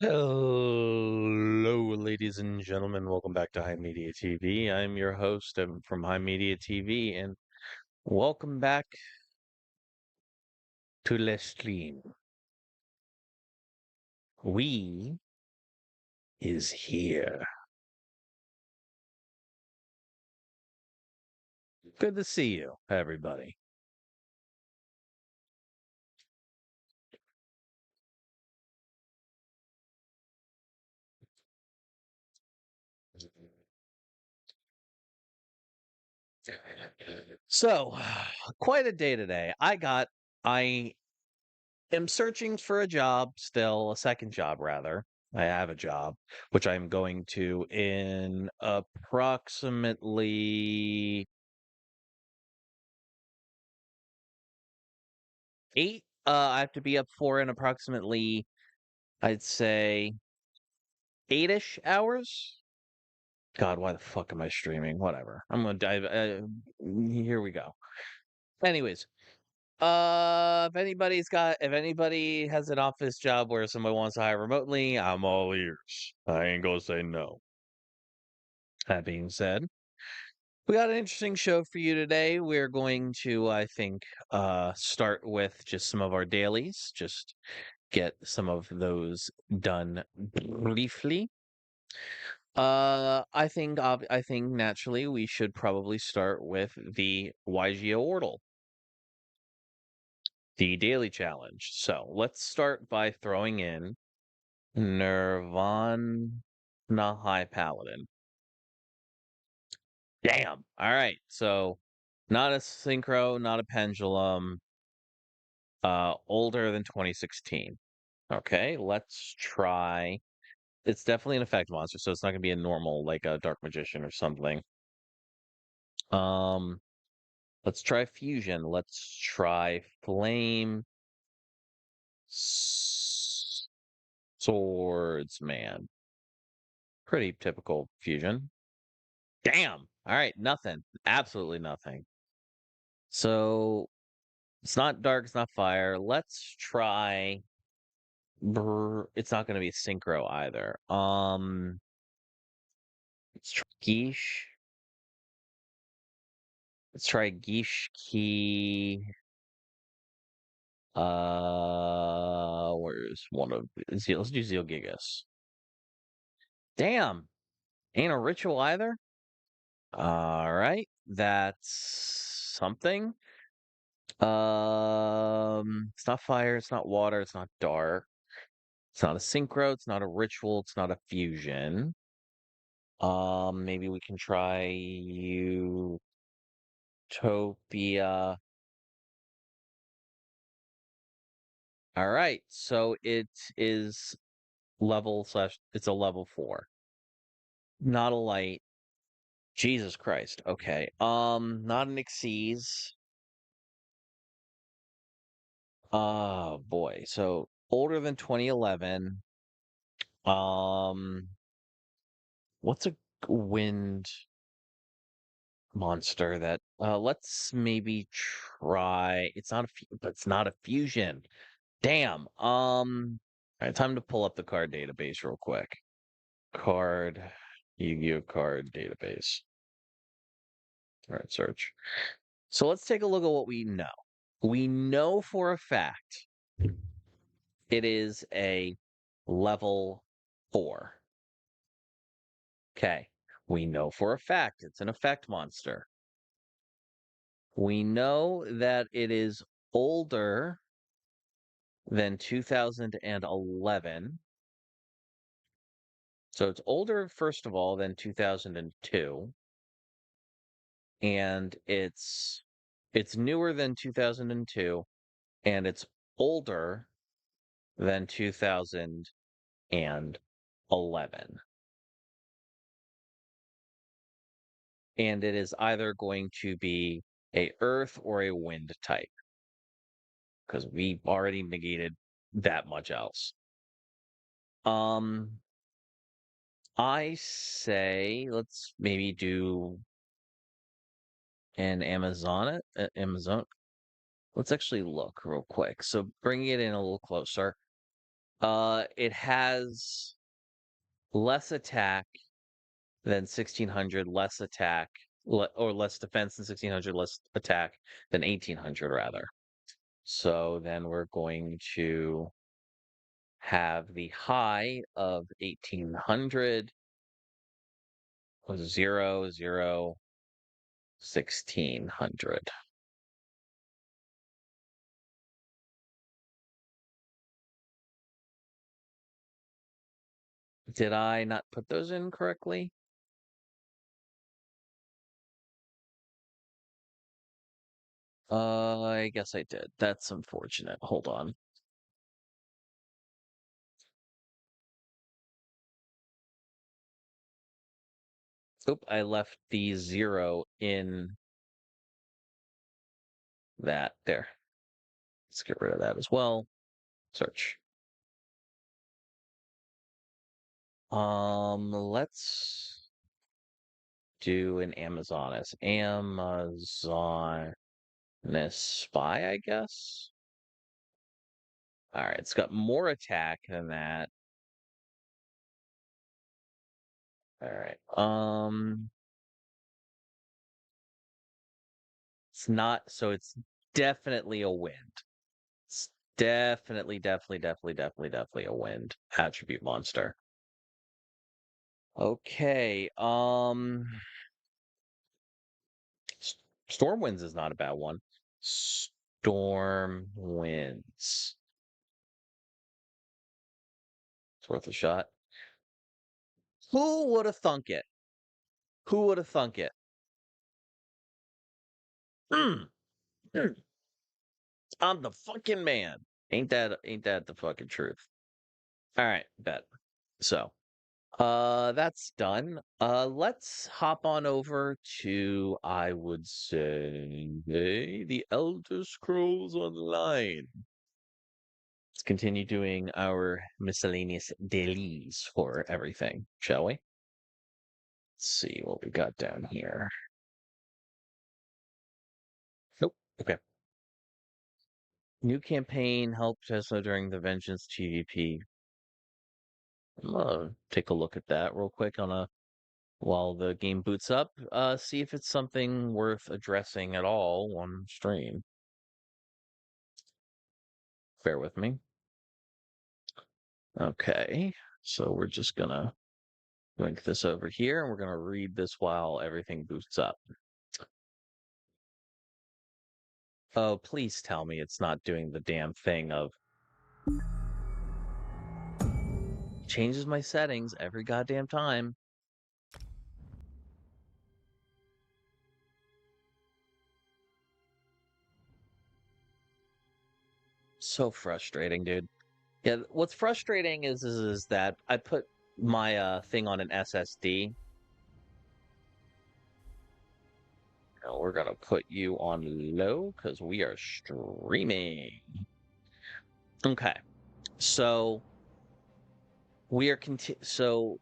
Hello, ladies and gentlemen. Welcome back to Media TV. I'm your host from Media TV, and welcome back to the stream. We is here. Good to see you, everybody. So, quite a day today. I am searching for a job still, a second job rather. I have a job, which I'm going to in approximately eight. I have to be up for in approximately, I'd say, 8-ish hours. God, why the fuck am I streaming? Whatever. I'm gonna dive. Here we go. Anyways, if anybody has an office job where somebody wants to hire remotely, I'm all ears. I ain't gonna say no. That being said, we got an interesting show for you today. We're going to, I think, start with just some of our dailies. Just get some of those done briefly. I think naturally we should probably start with the YGO Ortal, the daily challenge. So let's start by throwing in Nirvana High Paladin. Damn. All right. So not a synchro, not a pendulum. Older than 2016. Okay, let's try. It's definitely an effect monster, so it's not gonna be a normal like a dark magician or something. Um, let's try fusion. Let's try flame swordsman. Pretty typical fusion. Damn. All right, nothing. Absolutely nothing. So it's not dark, it's not fire. Let's try. It's not going to be synchro either. Let's try Geesh. Let's try Geesh Key. Where's one of Zeal? Let's do Zeal Gigas. Damn, ain't a ritual either. All right, that's something. It's not fire. It's not water. It's not dark. It's not a synchro. It's not a ritual. It's not a fusion. Maybe we can try Utopia. All right, so it is it's a level 4. Not a light. Jesus Christ. Okay. Not an Xyz. Oh boy. So older than 2011. Um, what's a wind monster that let's maybe try. But it's not a fusion. Damn. All right, time to pull up the card database real quick. Card, Yu-Gi-Oh card database. All right, search. So let's take a look at what we know. We know for a fact it is a level 4. Okay. We know for a fact it's an effect monster. We know that it is older than 2011. So it's older, first of all, than 2002. And it's newer than 2002, and it's older than 2011. And it is either going to be a earth or a wind type, because we've already negated that much else. I say let's maybe do an Amazon. Let's actually look real quick. So bringing it in a little closer. It has less attack than 1600, less attack, or less defense than 1600, less attack than 1800, rather. So then we're going to have the high of 1800, 0, 0, 1600. Did I not put those in correctly? I guess I did. That's unfortunate. Hold on. Oop, I left the 0 in that. There. Let's get rid of that as well. Search. Let's do an Amazoness. Amazoness spy, I guess. All right, it's got more attack than that. All right. It's not, so it's definitely a wind. It's definitely a wind attribute monster. Okay. Storm winds is not a bad one. Storm winds. It's worth a shot. Who would have thunk it? Who would have thunk it? Mm. Mm. I'm the fucking man. Ain't that the fucking truth? All right, bet. So, that's done. Let's hop on over to, I would say, the Elder Scrolls Online. Let's continue doing our miscellaneous dailies for everything, shall we? Let's see what we got down here. Nope. Okay. New campaign helped Tesla during the Vengeance GVP. I'm gonna take a look at that real quick while the game boots up. See if it's something worth addressing at all on stream. Bear with me. Okay, so we're just gonna link this over here, and we're gonna read this while everything boots up. Oh, please tell me it's not doing the damn thing of changes my settings every goddamn time. So frustrating, dude. Yeah, what's frustrating is that I put my thing on an SSD. Now we're gonna put you on low because we are streaming. Okay, so we are so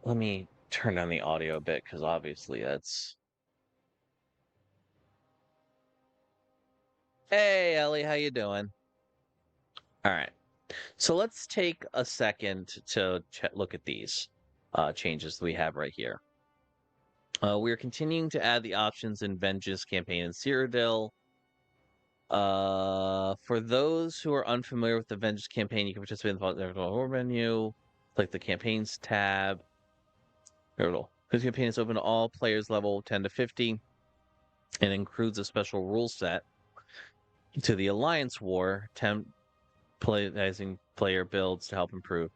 let me turn down the audio a bit because obviously that's. Hey Ellie, how you doing? All right. So let's take a second to look at these changes we have right here. We are continuing to add the options in Vengeance campaign in Cyrodiil. For those who are unfamiliar with the Vengeance campaign, you can participate in the menu. Click the campaigns tab. This campaign is open to all players level 10 to 50 and includes a special rule set to the Alliance War, player builds to help improve.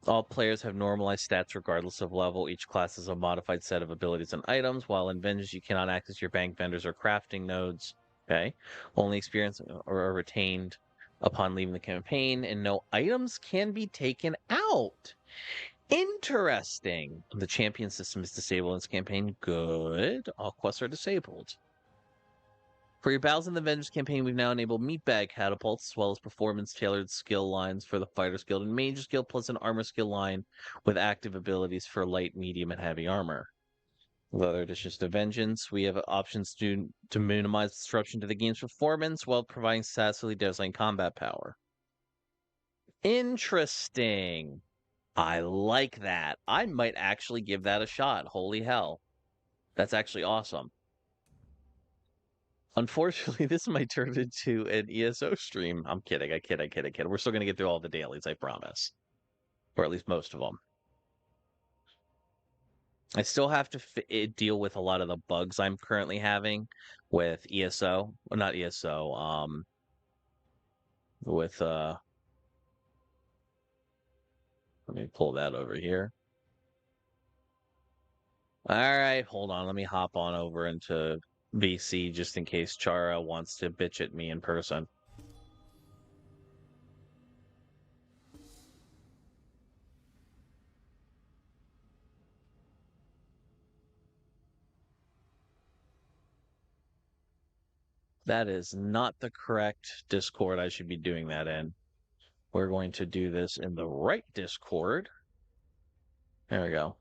All players have normalized stats regardless of level. Each class has a modified set of abilities and items, while in Vengeance you cannot access your bank vendors or crafting nodes. Okay. Only experience are retained upon leaving the campaign, and no items can be taken out. Interesting. The champion system is disabled in this campaign. Good. All quests are disabled. For your battles in the Vengeance campaign, we've now enabled meatbag catapults, as well as performance-tailored skill lines for the Fighter's Guild and Mage's Guild, plus an armor skill line with active abilities for light, medium, and heavy armor. With other additions to Vengeance, we have options to minimize disruption to the game's performance while providing satisfactorily dazzling combat power. Interesting. I like that. I might actually give that a shot. Holy hell. That's actually awesome. Unfortunately, this might turn into an ESO stream. I'm kidding. I kid. We're still going to get through all the dailies, I promise. Or at least most of them. I still have to deal with a lot of the bugs I'm currently having with ESO. Well, not ESO. With let me pull that over here. All right, hold on. Let me hop on over into VC just in case Chara wants to bitch at me in person. That is not the correct Discord I should be doing that in. We're going to do this in the right Discord. There we go.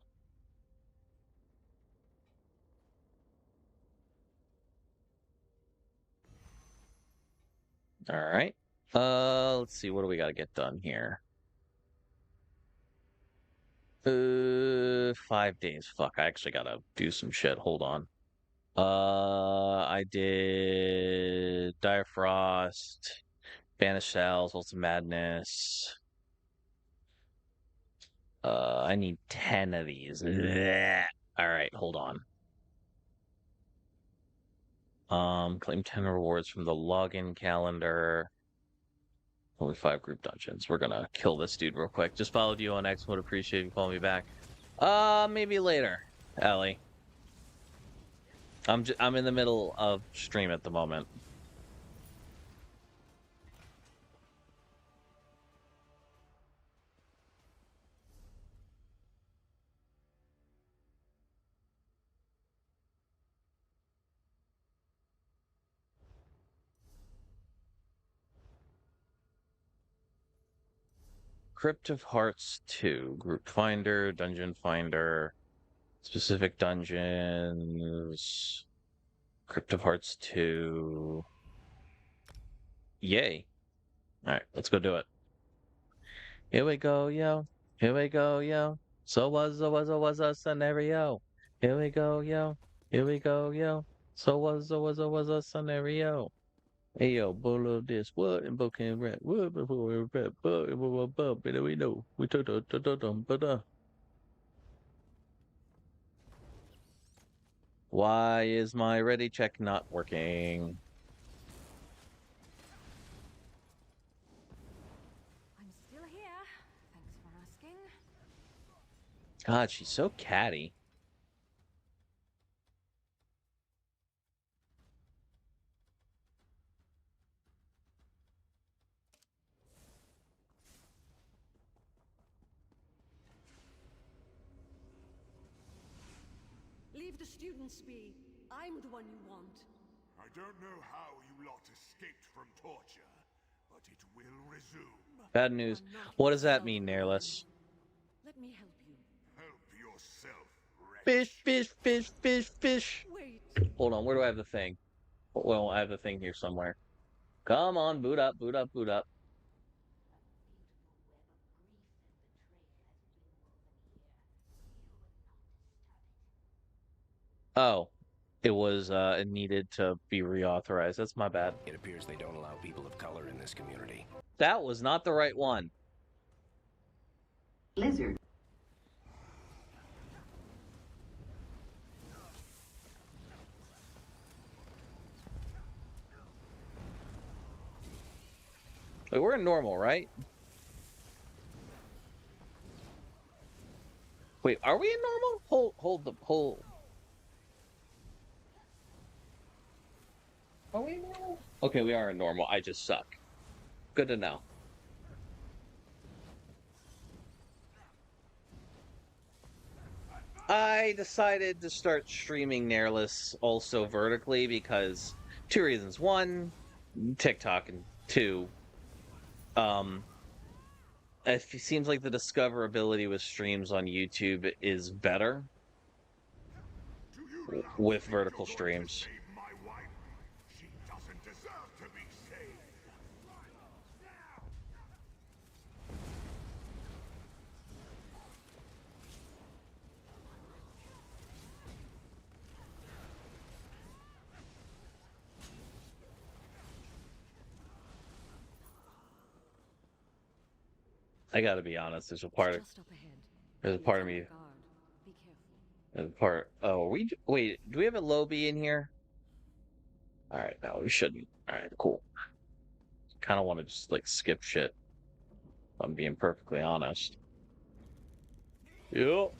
All right. Let's see. What do we got to get done here? 5 days. Fuck, I actually gotta do some shit. Hold on. I did Dire Frost, Banished Cells, Ultimate Madness. I need 10 of these. Blech. All right, hold on. Claim 10 rewards from the login calendar. Only 5 group dungeons. We're gonna kill this dude real quick. Just followed you on X. Would appreciate you calling me back. Maybe later, Ellie. I'm in the middle of stream at the moment. Crypt of Hearts 2, Group Finder, Dungeon Finder, Specific Dungeons, Crypt of Hearts 2. Yay. Alright, let's go do it. Here we go, yo. Here we go, yo. So was a scenario. Here we go, yo. Here we go, yo. So was a scenario. Hey yo, bolo this what and bocan rat what before we rap but we know we took but why is my ready check not working? I'm still here. Thanks for asking. God, she's so catty. Leave the students be. I'm the one you want. I don't know how you lot escaped from torture, but it will resume. Bad news. What does that mean, Nairless? Let me help you. Help yourself, Fish, wretch. fish. Wait. Hold on, where do I have the thing? Well, I have the thing here somewhere. Come on, boot up. Oh, it needed to be reauthorized. That's my bad. It appears they don't allow people of color in this community. That was not the right one. Lizard. Wait, we're in normal, right? Wait, are we in normal? Hold. Are we in normal? Okay, we are in normal. I just suck. Good to know. I decided to start streaming Nairless also vertically because 2 reasons. 1, TikTok, and 2, it seems like the discoverability with streams on YouTube is better with vertical streams. My wife, she doesn't deserve to be saved. I gotta be honest. There's a It's part of just up ahead. there's a It's part of on me. guard. Be careful. There's a part. Oh, wait. Do we have a Lobby in here? All right, no, we shouldn't. All right, cool. Kind of want to just like skip shit. If I'm being perfectly honest. Yep.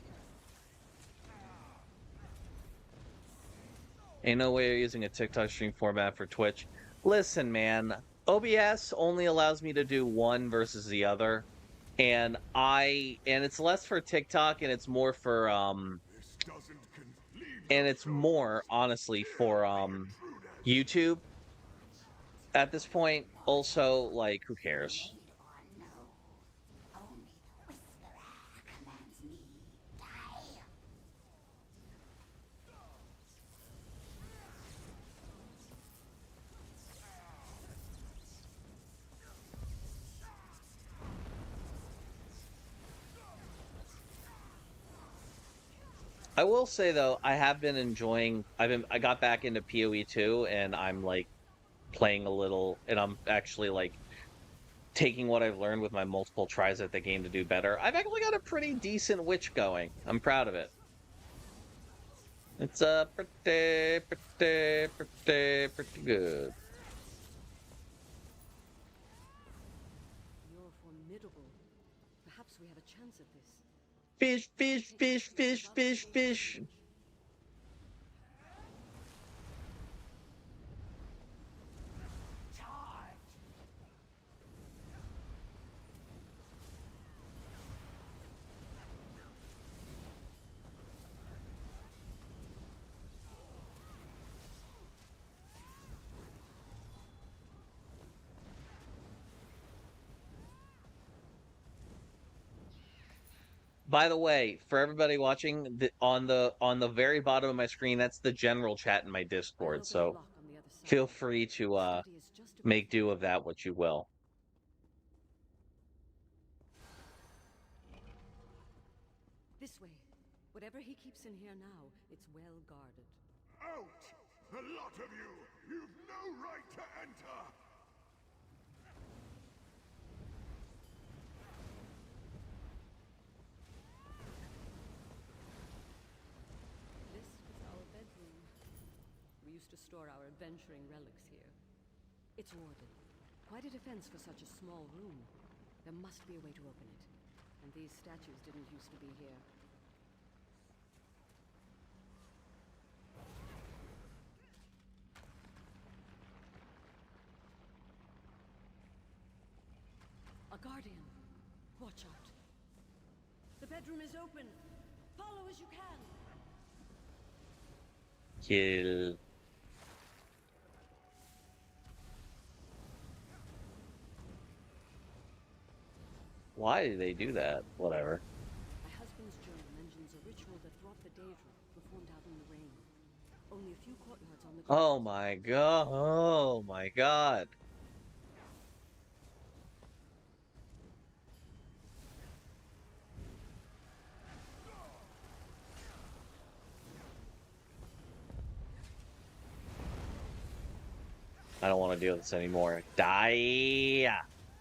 Ain't no way of using a TikTok stream format for Twitch. Listen, man, OBS only allows me to do one versus the other. And it's less for TikTok and it's more for This doesn't leave and no it's more stones. honestly Kill for the intruders. YouTube at this point. Also, like, who cares? Only the Whisperer commands me. Die! I will say though, I have been enjoying. I got back into PoE 2, and I'm like playing a little, and I'm actually like taking what I've learned with my multiple tries at the game to do better. I've actually got a pretty decent witch going. I'm proud of it. It's pretty good. You're formidable. Perhaps we have a chance at this. Fish, fish, fish, fish, fish, fish. By the way, for everybody watching, on the very bottom of my screen, that's the general chat in my Discord. So feel free to make do of that what you will. This way. Whatever he keeps in here now, it's well guarded. Out! The lot of you! You've no right to enter! This is our bedroom. We used to store our adventuring relics here. It's warded. Quite a defense for such a small room. There must be a way to open it. And these statues didn't used to be here. A guardian. Watch out. The bedroom is open. Follow as you can. Kill. Why do they do that? Whatever. My husband's journal mentions a ritual that brought the Daedra performed out in the rain. Only a few courtyards on the Oh my god. Oh my god. I don't want to deal with this anymore. Die.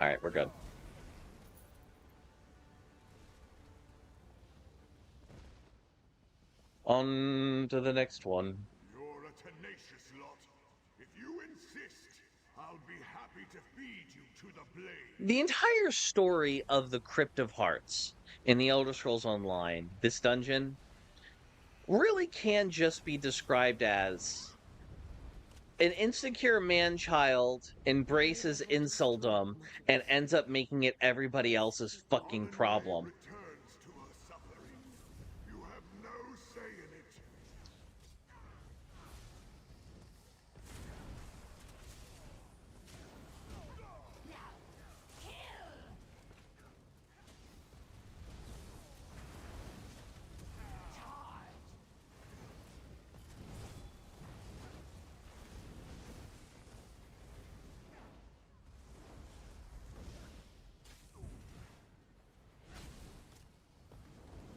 All right, we're good. On to the next one. You're a tenacious lot. If you insist, I'll be happy to feed you to the blade. The entire story of the Crypt of Hearts in the Elder Scrolls Online, this dungeon, really can just be described as an insecure man-child embraces inceldom and ends up making it everybody else's fucking problem. Returns to her suffering. You have no say in it.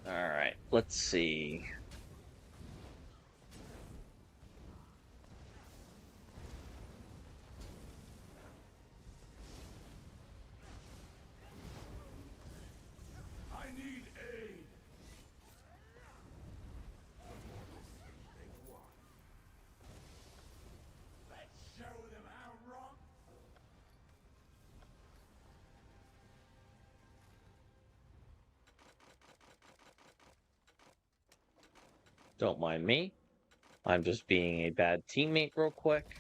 All right, let's see. Don't mind me. I'm just being a bad teammate real quick.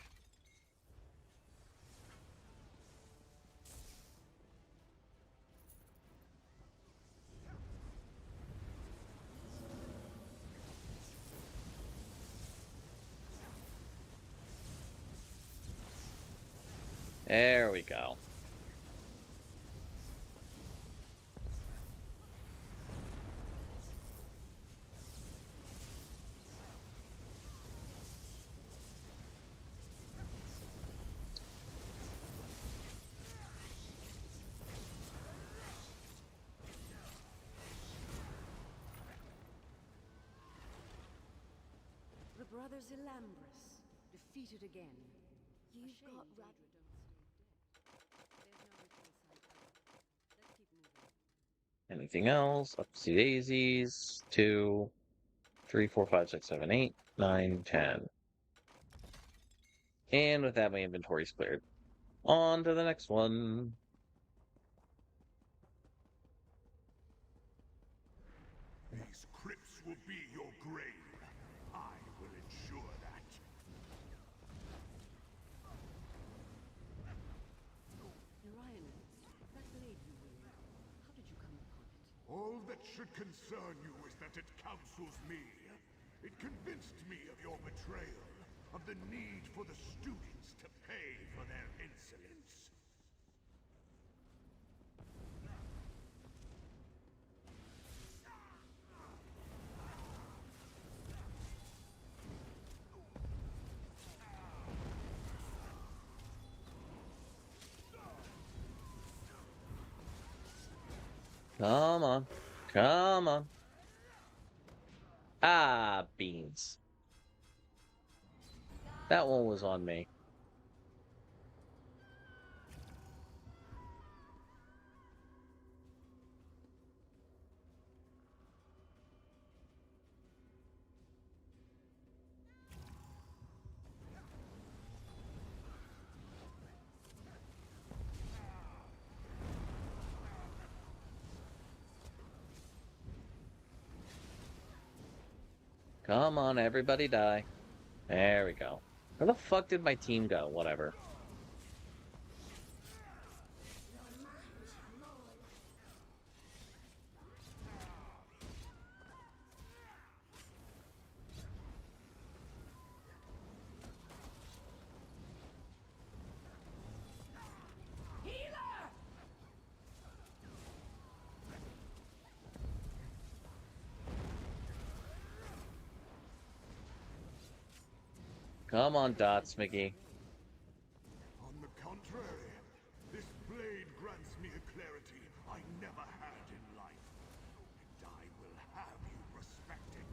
There we go. The brothers Elambris, defeated again. You've got rub. Anything else? Upsy daisies. 2, 3, 4, 5, 6, 7, 8, 9, 10. And with that, my inventory's cleared. On to the next one. These crypts will be your grave. I will ensure that. Orion, that blade you wield, how did you come upon it? All that should concern you is that it counsels me. It convinced me of your betrayal, of the need for the students to pay for their insolence. Come on. Come on. Ah, beans. That one was on me. Come on, everybody die. There we go. Where the fuck did my team go? Whatever. Come on, Dots, Mickey. On the contrary, this blade grants me a clarity I never had in life. And I will have you respect it.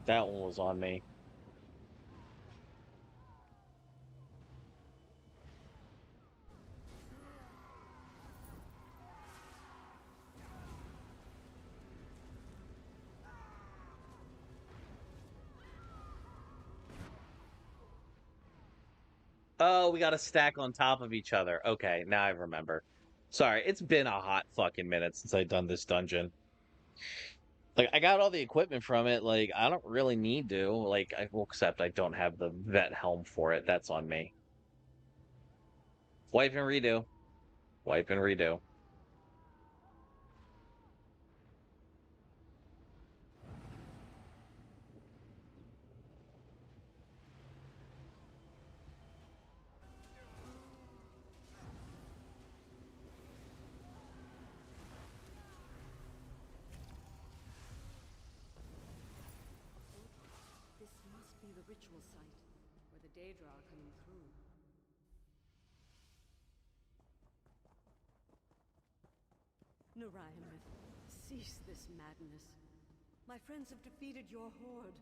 That one was on me. Oh, we got to stack on top of each other. Okay, now I remember. Sorry, it's been a hot fucking minute since I've done this dungeon. Like, I got all the equipment from it. Like, I don't really need to. Like, well, except I don't have the vet helm for it. That's on me. Wipe and redo. Wipe and redo. This must be the ritual site, where the Daedra are coming through. Narayan, cease this madness. My friends have defeated your horde.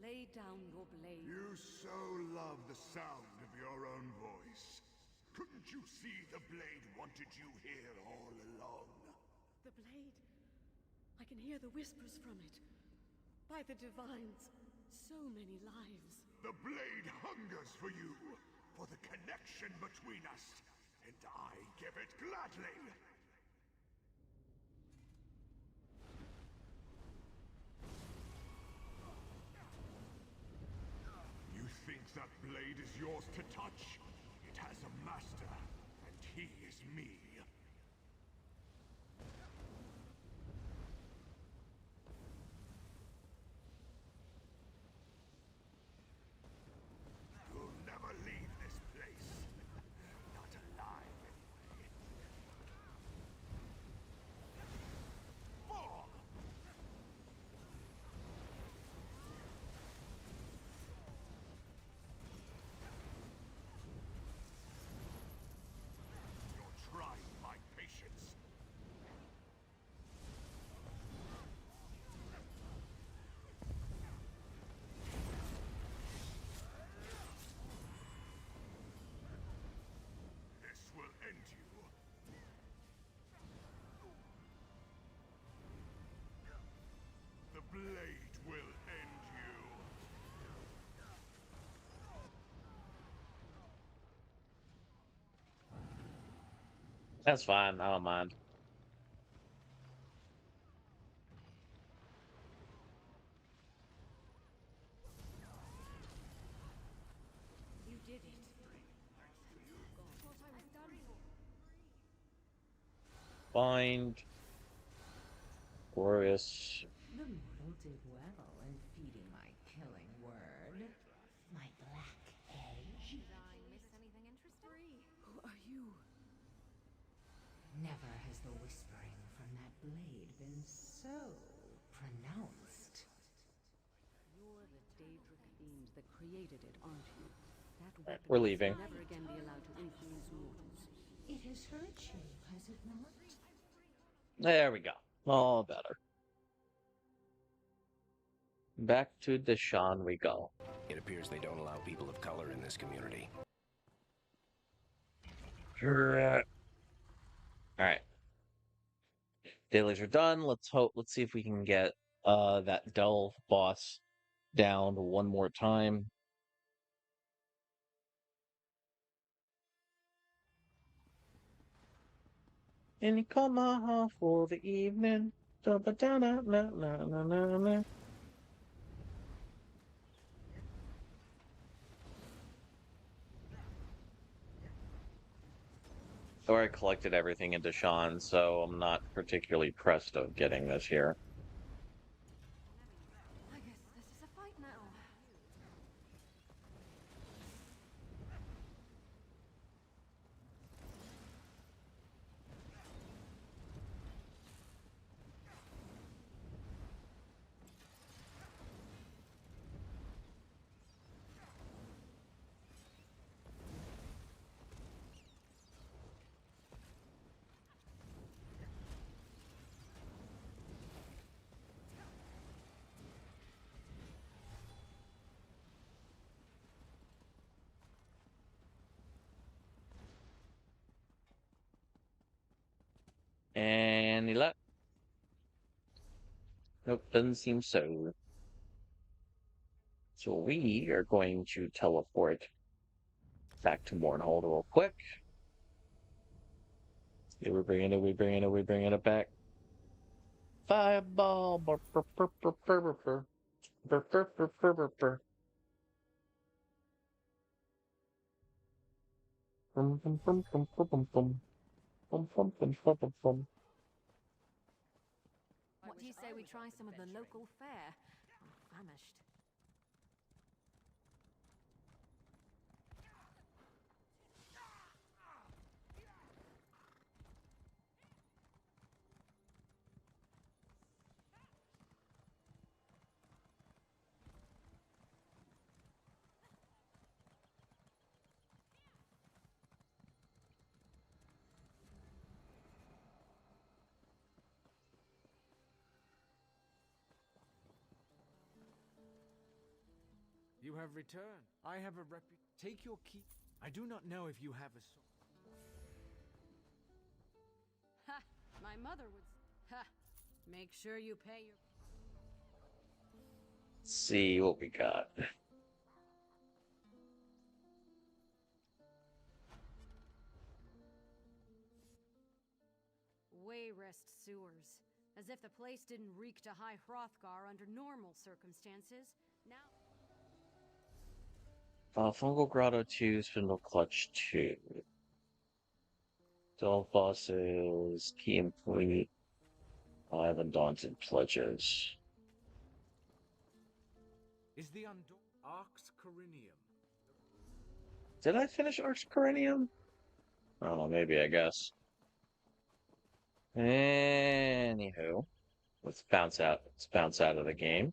Lay down your blade. You so love the sound of your own voice. Couldn't you see the blade wanted you here all along? The blade. I can hear the whispers from it. By the divines, so many lives. The blade hungers for you, for the connection between us, and I give it gladly. You think that blade is yours to touch? It has a master, and he is me. You'll never leave this place. Not alive, anyway. Fall! You're trying my patience. This will end you. The blade will end you. That's fine. I don't mind. You did it. Thought I was done for. Find glorious. The mortal did well in feeding my killing word. My black edge. Did I miss anything interesting? Who are you? Never has the whispering from that blade been so pronounced. You're the Daedric fiend that created it, aren't you? That Right, weapon we're will leaving. never again be allowed to influence mortals. It has hurt you, has it not? There we go. All better. Back to Deshaun we go. It appears they don't allow people of color in this community. Alright. Dailies are done. Let's see if we can get that Dell boss down one more time. And you call my heart for the evening. Da-ba-da-da-la-la-la-la-la. I already collected everything into Sean, so I'm not particularly pressed of getting this here. I guess this is a fight now. Any luck? Nope, doesn't seem so. So we are going to teleport back to Mournhold real quick. Yeah, we're bringing it back. Fireball. Burr, burr, burr, burr, burr, burr, burr. Burr, burr, burr, burr, burr, burr. Bum, bum, bum, bum, bum, bum, bum. Bum, bum, bum, bum, bum, bum. What do you say we try some of the local fare? I'm famished. You have returned. I have a Take your key. I do not know if you have a sword. Ha! My mother would. Ha! Make sure you pay your. Let's see what we got. Wayrest sewers. As if the place didn't reek to high Hrothgar under normal circumstances. Now. Fungal Grotto 2, Spindle Clutch 2. Dull bosses, key employee, Island Daunted Pledges. Is the Arx Corinium? Did I finish Arx Corinium? I don't know, maybe, I guess. Anywho, let's bounce out of the game.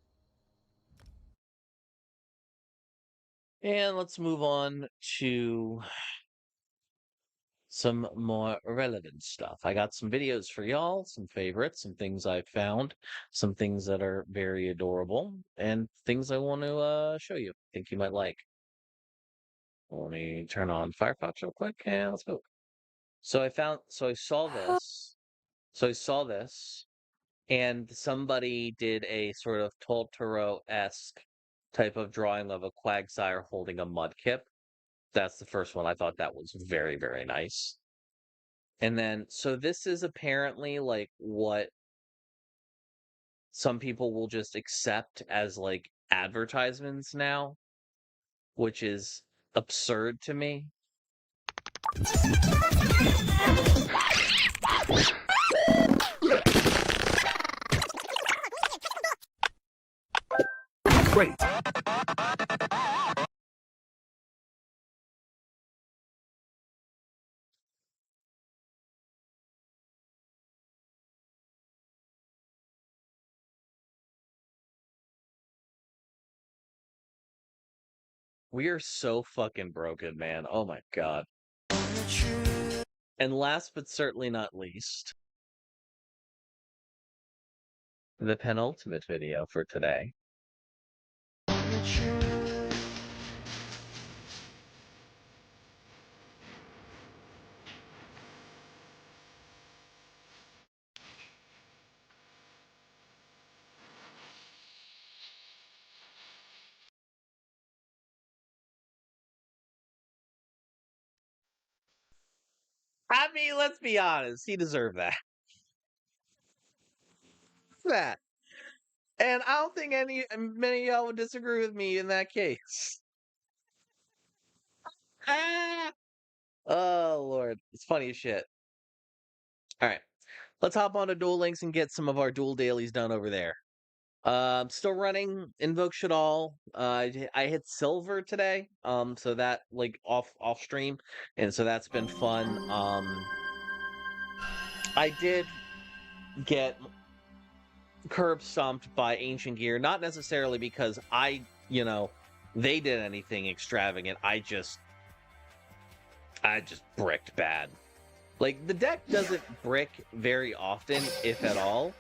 And let's move on to some more relevant stuff. I got some videos for y'all, some favorites, some things I found, some things that are very adorable, and things I want to show you. Think you might like. Let me turn on Firefox real quick, and let's go. So I saw this, and somebody did a sort of Totoro-esque type of drawing of a Quagsire holding a Mudkip. That's the first one. I thought that was very, very nice. And then, so this is apparently like what some people will just accept as like advertisements now, which is absurd to me. Great. We are so fucking broken, man. Oh my god. And last but certainly not least, the penultimate video for today. I mean, let's be honest. He deserved that. That. And I don't think many of y'all would disagree with me in that case. Ah! Oh, Lord. It's funny as shit. All right. Let's hop on to Duel Links and get some of our duel dailies done over there. Still running Invoke Shadal. I hit silver today. So that like off stream, and so that's been fun. I did get curb stomped by Ancient Gear, not necessarily because they did anything extravagant. I just bricked bad. Like, the deck doesn't brick very often, if at all.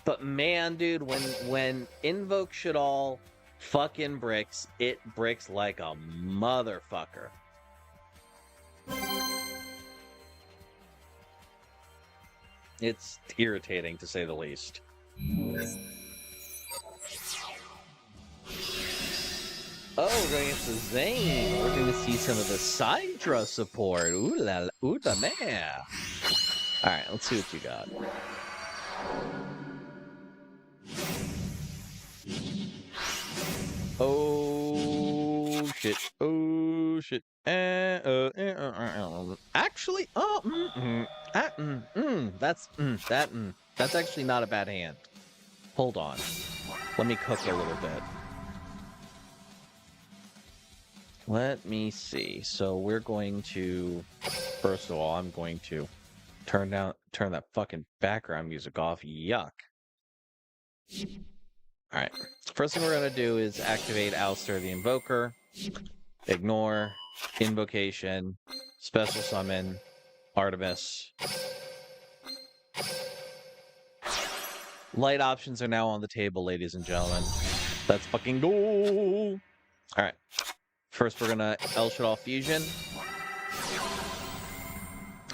But man, dude, when Invoke Shadal fucking bricks, it bricks like a motherfucker. It's irritating, to say the least. Oh, we're going against the Zane. We're going to see some of the Sidra support. Ooh la man. Alright, let's see what you got. Oh, shit. Oh, shit. Actually, that's actually not a bad hand. Hold on. Let me cook a little bit. Let me see. So we're going to, first of all, I'm going to turn that fucking background music off. Yuck. Alright. First thing we're going to do is activate Alistair the Invoker. Ignore. Invocation. Special Summon. Artemis. Light options are now on the table, ladies and gentlemen. Let's fucking go! All right. First, we're gonna El Shaddai Fusion.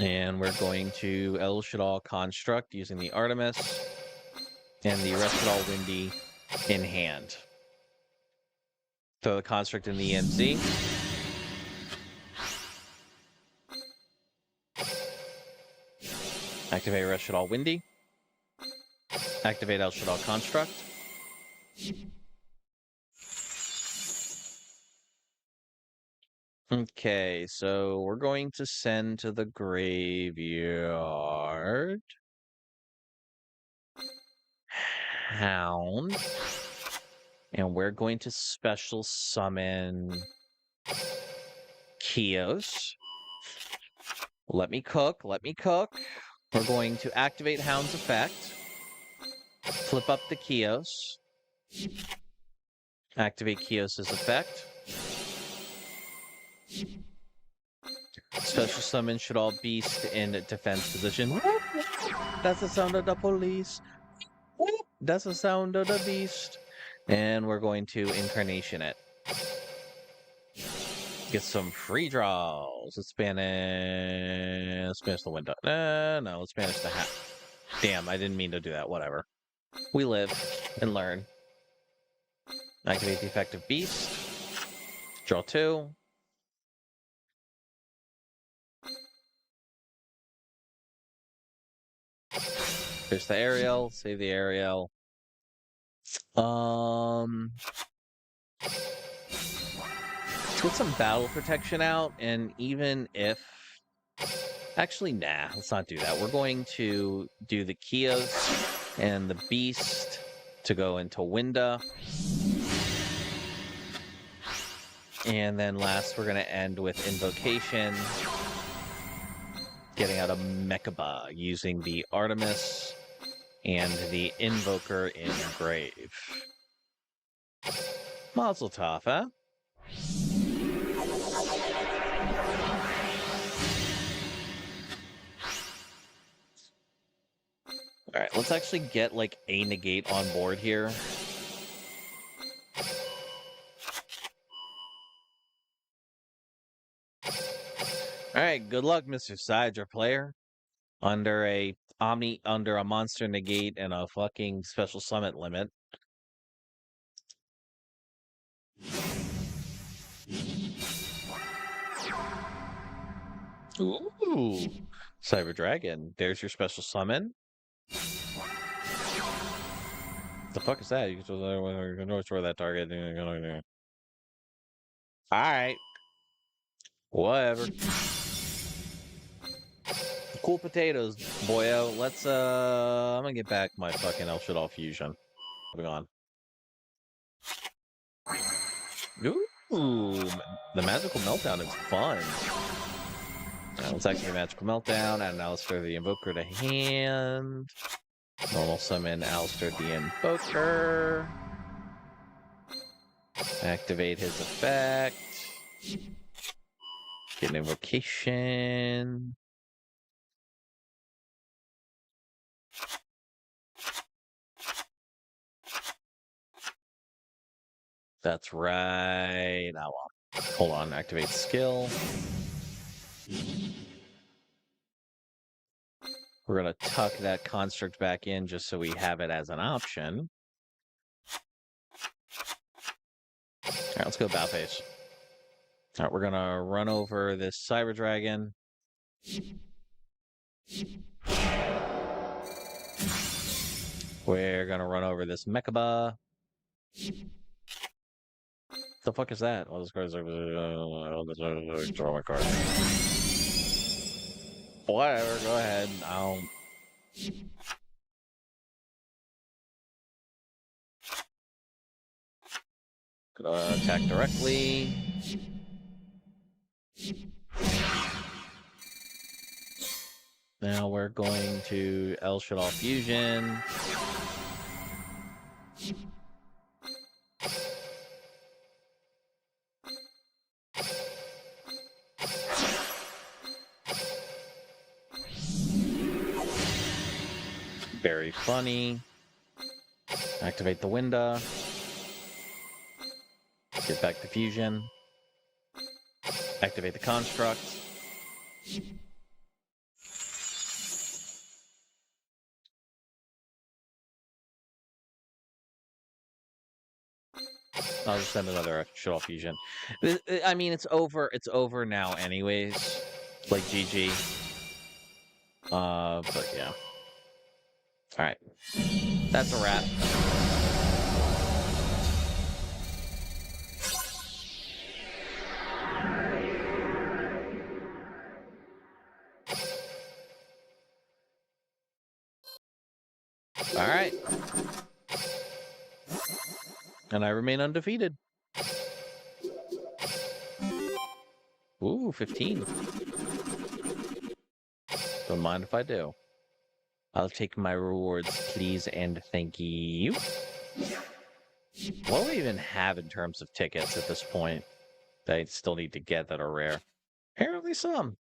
And we're going to El Shaddai Construct using the Artemis and the Reshadal Windy in hand. Throw the Construct in the EMZ. Activate Reshadal Windy. Activate El Shaddai Construct. Okay, so we're going to send to the graveyard Hound, and we're going to special summon Kios. Let me cook. We're going to activate Hound's effect, flip up the Kios, activate Kios's effect. Special summon should all beast in defense position. That's the sound of the police. That's the sound of the beast. And we're going to incarnation it. Get some free draws. Let's banish the window. No, let's banish the hat. Damn, I didn't mean to do that. Whatever. We live and learn. Activate the effective beast. Draw 2. There's the Ariel. Save the Ariel. Let's get some battle protection out, and even if... Actually, nah, let's not do that. We're going to do the Kios and the Beast to go into Winda. And then last, we're going to end with Invocation. Getting out a Mechaba using the Artemis and the Invoker in Grave. Mazel tov, huh? Alright, let's actually get, like, a negate on board here. Alright, good luck, Mr. Sidra player. Under a monster negate and a fucking special summit limit. Ooh, Cyber Dragon. There's your special summon. The fuck is that? You can throw that target. Alright. Whatever. Cool potatoes, boyo. Let's I'm gonna get back my fucking El Shaddai Fusion. Moving on. Ooh, the Magical Meltdown is fun. Let's activate Magical Meltdown, add an Alistair the Invoker to hand. Normal summon Alistair the Invoker. Activate his effect. Get an Invocation. That's right. Oh, well. Hold on, activate skill. We're going to tuck that construct back in just so we have it as an option. All right, let's go Bow Face. All right, we're going to run over this Cyber Dragon. We're going to run over this Mechaba. The fuck is that? Oh, this card's like, draw my card. Whatever, go ahead. Gonna attack directly. Now we're going to El Shaddai Fusion. Very funny. Activate the window. Get back to fusion. Activate the construct. I'll just send another shuttle fusion. I mean, it's over. It's over now, anyways. Like GG. But yeah. All right. That's a wrap. All right. And I remain undefeated. Ooh, 15. Don't mind if I do. I'll take my rewards, please, and thank you. What do we even have in terms of tickets at this point that I still need to get that are rare? Apparently some.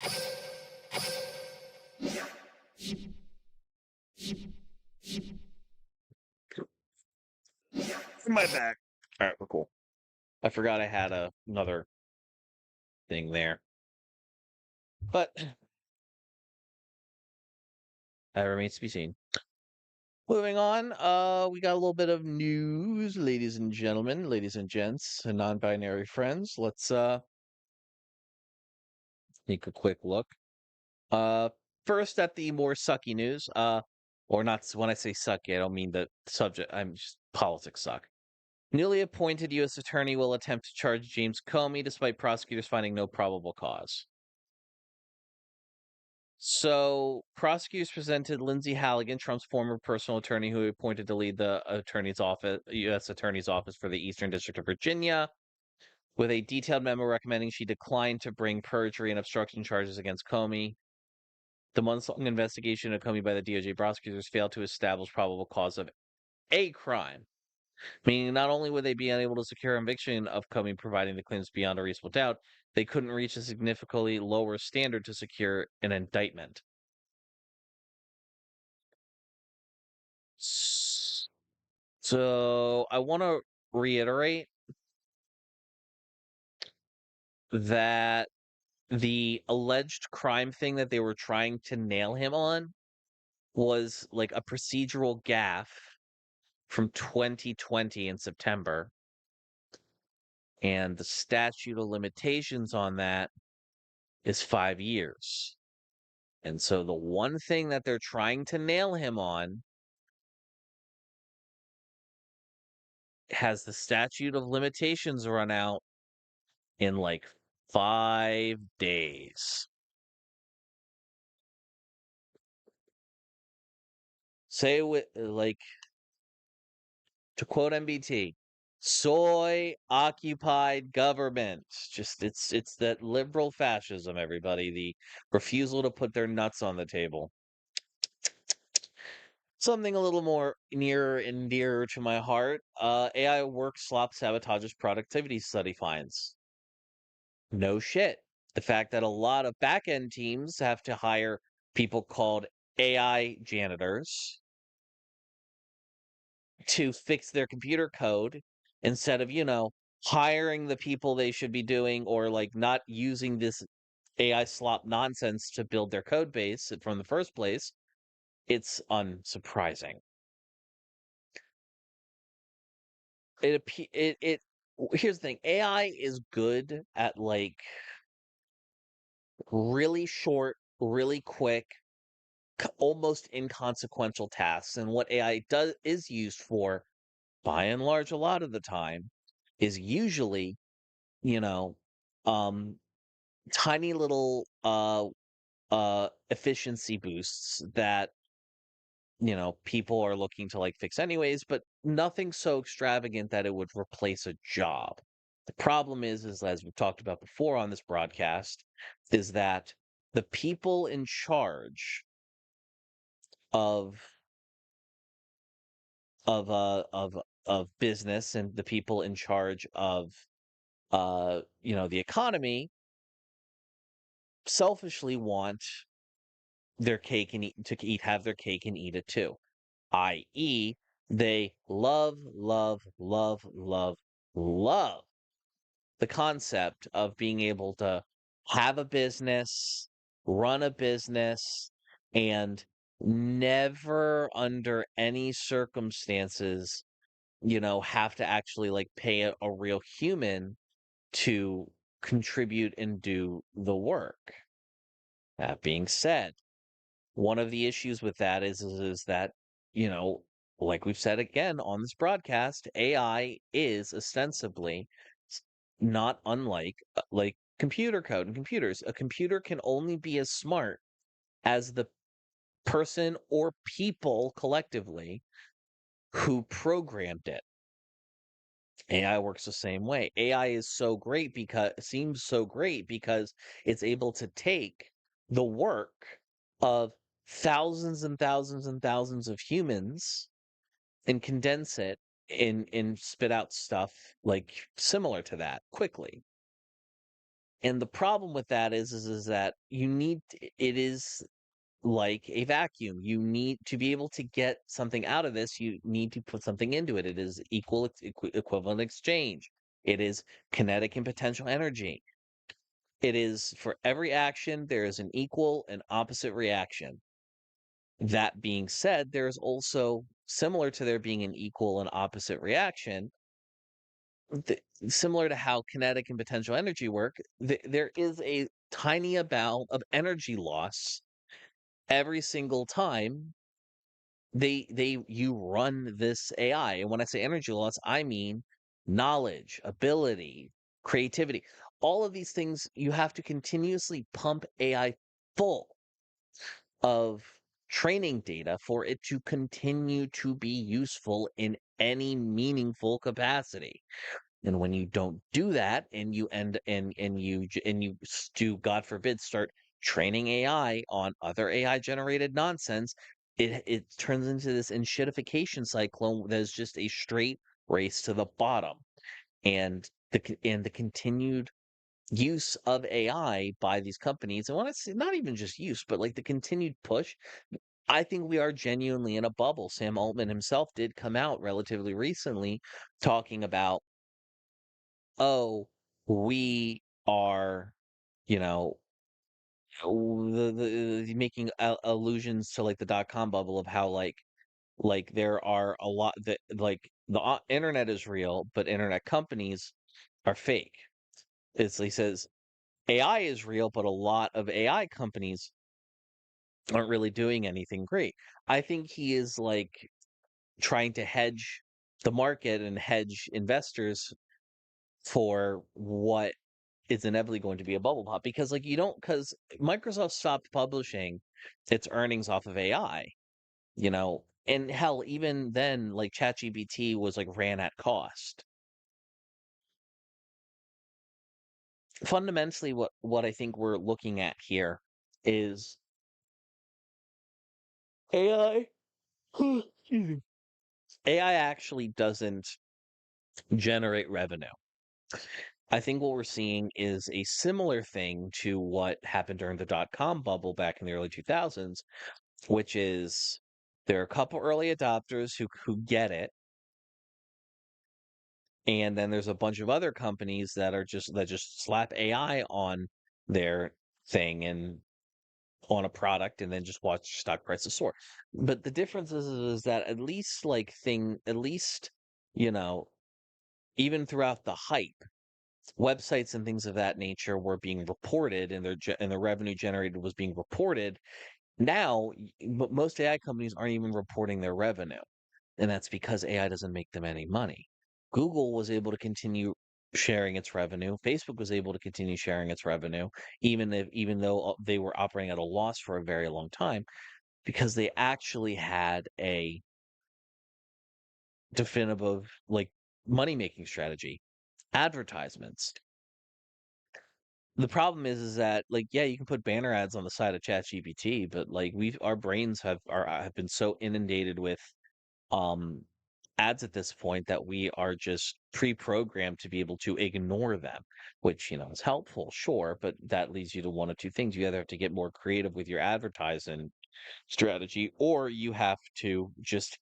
My back. All right, we're cool. I forgot I had another thing there. But that remains to be seen. Moving on, we got a little bit of news, ladies and gentlemen, ladies and gents, and non-binary friends. Let's take a quick look. First at the more sucky news. Or not. When I say sucky, I don't mean the subject. I'm just politics suck. Newly appointed U.S. attorney will attempt to charge James Comey despite prosecutors finding no probable cause. So, prosecutors presented Lindsay Halligan, Trump's former personal attorney who appointed to lead the U.S. Attorney's Office for the Eastern District of Virginia, with a detailed memo recommending she declined to bring perjury and obstruction charges against Comey. The months-long investigation of Comey by the DOJ prosecutors failed to establish probable cause of a crime, meaning not only would they be unable to secure conviction of Comey providing the claims beyond a reasonable doubt, they couldn't reach a significantly lower standard to secure an indictment. So I want to reiterate that the alleged crime thing that they were trying to nail him on was like a procedural gaffe from 2020 in September. And the statute of limitations on that is 5 years. And so the one thing that they're trying to nail him on has the statute of limitations run out in like 5 days. Say with like, to quote MBT, soy occupied government. Just it's that liberal fascism, everybody, the refusal to put their nuts on the table. Something a little more near and dear to my heart. AI work slop sabotages productivity, study finds. No shit. The fact that a lot of back-end teams have to hire people called AI janitors to fix their computer code instead of, hiring the people they should be doing, or like not using this AI slop nonsense to build their code base from the first place. It's unsurprising. Here's the thing. AI is good at like really short, really quick, almost inconsequential tasks. And what AI is used for, by and large, a lot of the time, is usually, you know, um, tiny little efficiency boosts that people are looking to like fix anyways, but nothing so extravagant that it would replace a job. The problem is as we've talked about before on this broadcast, is that the people in charge of of business and the people in charge of the economy selfishly want their cake and have their cake and eat it too, i.e., they love the concept of being able to have a business, run a business, and never under any circumstances, have to actually like pay a real human to contribute and do the work. That being said, one of the issues with that is that, you know, like we've said again on this broadcast, AI is ostensibly s- not unlike like computer code and computers. A computer can only be as smart as the person or people collectively who programmed it. AI works the same way. AI is so great because seems so great because it's able to take the work of thousands and thousands and thousands of humans and condense it and spit out stuff like similar to that quickly. And the problem with that is that it is like a vacuum. You need to be able to get something out of this. You need to put something into it. It is equivalent exchange. It is kinetic and potential energy. It is for every action, there is an equal and opposite reaction. That being said, there is also, similar to there being an equal and opposite reaction, similar to how kinetic and potential energy work, there is a tiny amount of energy loss every single time you run this AI. And when I say energy loss, I mean knowledge, ability, creativity. All of these things you have to continuously pump AI full of training data for it to continue to be useful in any meaningful capacity. And when you don't do that and you end and you do, God forbid, start training AI on other AI generated nonsense, it turns into this enshittification cyclone that is just a straight race to the bottom. And the continued use of AI by these companies, and when I say not even just use, but like the continued push, I think we are genuinely in a bubble. Sam Altman himself did come out relatively recently talking about, oh, we are, you know, making allusions to like the dot-com bubble of how like there are a lot that like the internet is real, but internet companies are fake. He says AI is real, but a lot of AI companies aren't really doing anything great. I think he is like trying to hedge the market and hedge investors for what is inevitably going to be a bubble pop, because like you don't because Microsoft stopped publishing its earnings off of AI, and hell, even then, like ChatGPT was like ran at cost. Fundamentally, what I think we're looking at here is AI. Excuse me. AI actually doesn't generate revenue. I think what we're seeing is a similar thing to what happened during the dot-com bubble back in the early 2000s, which is there are a couple early adopters who get it, and then there's a bunch of other companies that just slap AI on their thing and on a product and then just watch stock prices soar. But the difference is that at least, you know, even throughout the hype, websites and things of that nature were being reported and their revenue generated was being reported. Now, most AI companies aren't even reporting their revenue, and that's because AI doesn't make them any money. Google was able to continue sharing its revenue. Facebook was able to continue sharing its revenue, even though they were operating at a loss for a very long time, because they actually had a definitive like money making strategy, advertisements. The problem is that like yeah, you can put banner ads on the side of ChatGPT, but like our brains have been so inundated with um ads at this point that we are just pre-programmed to be able to ignore them, which is helpful, sure, but that leads you to one of two things. You either have to get more creative with your advertising strategy, or you have to just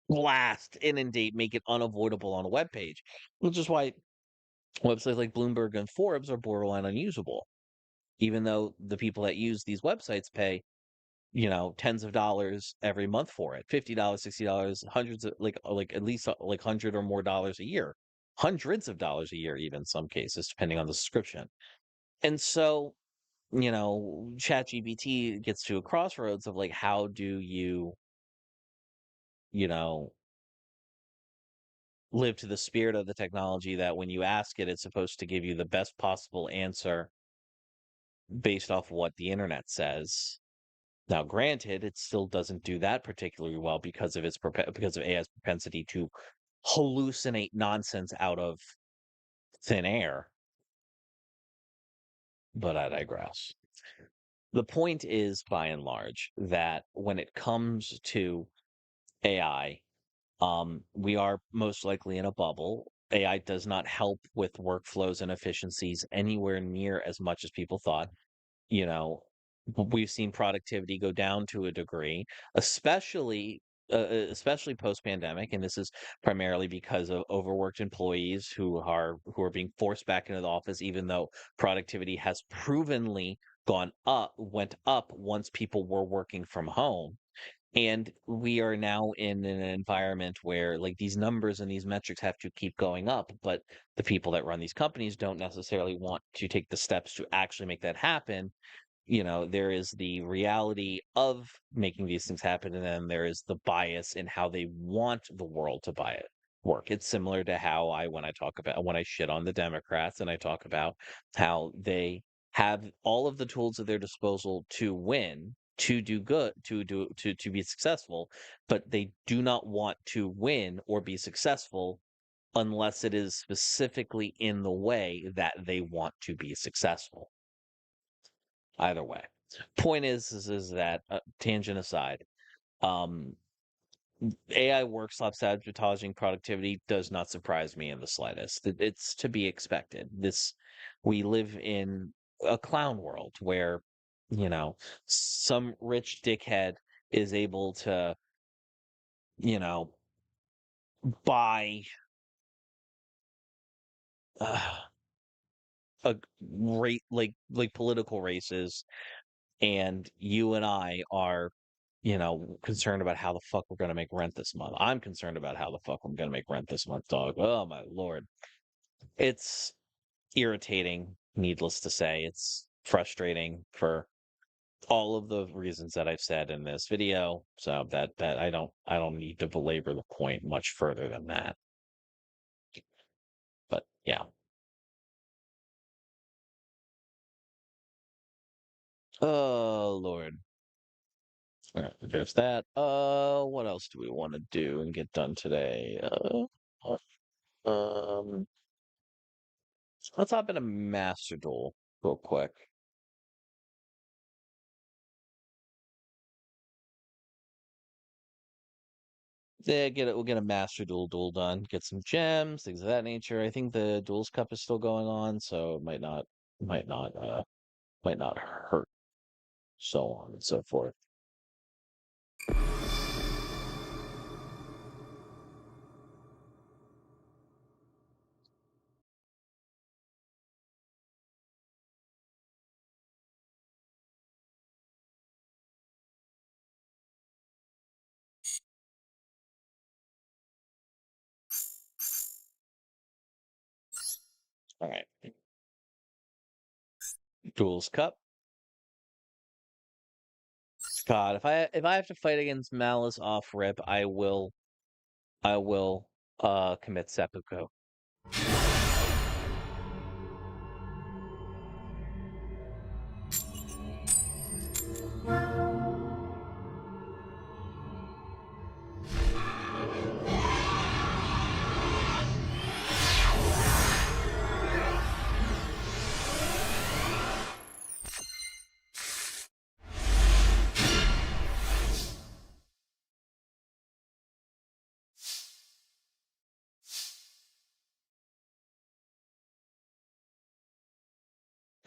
blast, inundate, make it unavoidable on a web page, which is why Websites like Bloomberg and Forbes are borderline unusable, even though the people that use these websites pay, tens of dollars every month for it, $50, $60, hundreds of like at least like hundred or more dollars a year, hundreds of dollars a year, even in some cases, depending on the subscription. And so, ChatGPT gets to a crossroads of like, how do you know, live to the spirit of the technology that when you ask it, it's supposed to give you the best possible answer based off what the internet says. Now, granted, it still doesn't do that particularly well because of because of AI's propensity to hallucinate nonsense out of thin air. But I digress. The point is, by and large, that when it comes to AI, we are most likely in a bubble. AI does not help with workflows and efficiencies anywhere near as much as people thought. You know, we've seen productivity go down to a degree, especially especially post-pandemic, and this is primarily because of overworked employees who are being forced back into the office, even though productivity has provenly went up once people were working from home. And we are now in an environment where like these numbers and these metrics have to keep going up, but the people that run these companies don't necessarily want to take the steps to actually make that happen. There is the reality of making these things happen, and then there is the bias in how they want the world to buy it work. It's similar to how when I shit on the Democrats and I talk about how they have all of the tools at their disposal to win, to do good, to be successful, but they do not want to win or be successful unless it is specifically in the way that they want to be successful. Either way, point is that tangent aside, um, AI work sabotaging productivity does not surprise me in the slightest. It's to be expected. We live in a clown world where some rich dickhead is able to you know buy uh, a rate like political races, and you and I are, concerned about how the fuck we're gonna make rent this month. I'm concerned about how the fuck I'm gonna make rent this month, dog. Oh my lord. It's irritating, needless to say. It's frustrating for all of the reasons that I've said in this video. So that I don't need to belabor the point much further than that. But yeah. Oh Lord. All right, there's that. What else do we want to do and get done today? Um, let's hop in a Master Duel real quick. Yeah, we'll get a Master Duel done. Get some gems, things of that nature. I think the Duels Cup is still going on, so it might not, might not hurt. So on and so forth. All right. Duels Cup. God, if I have to fight against Malice off rip, I will commit seppuku.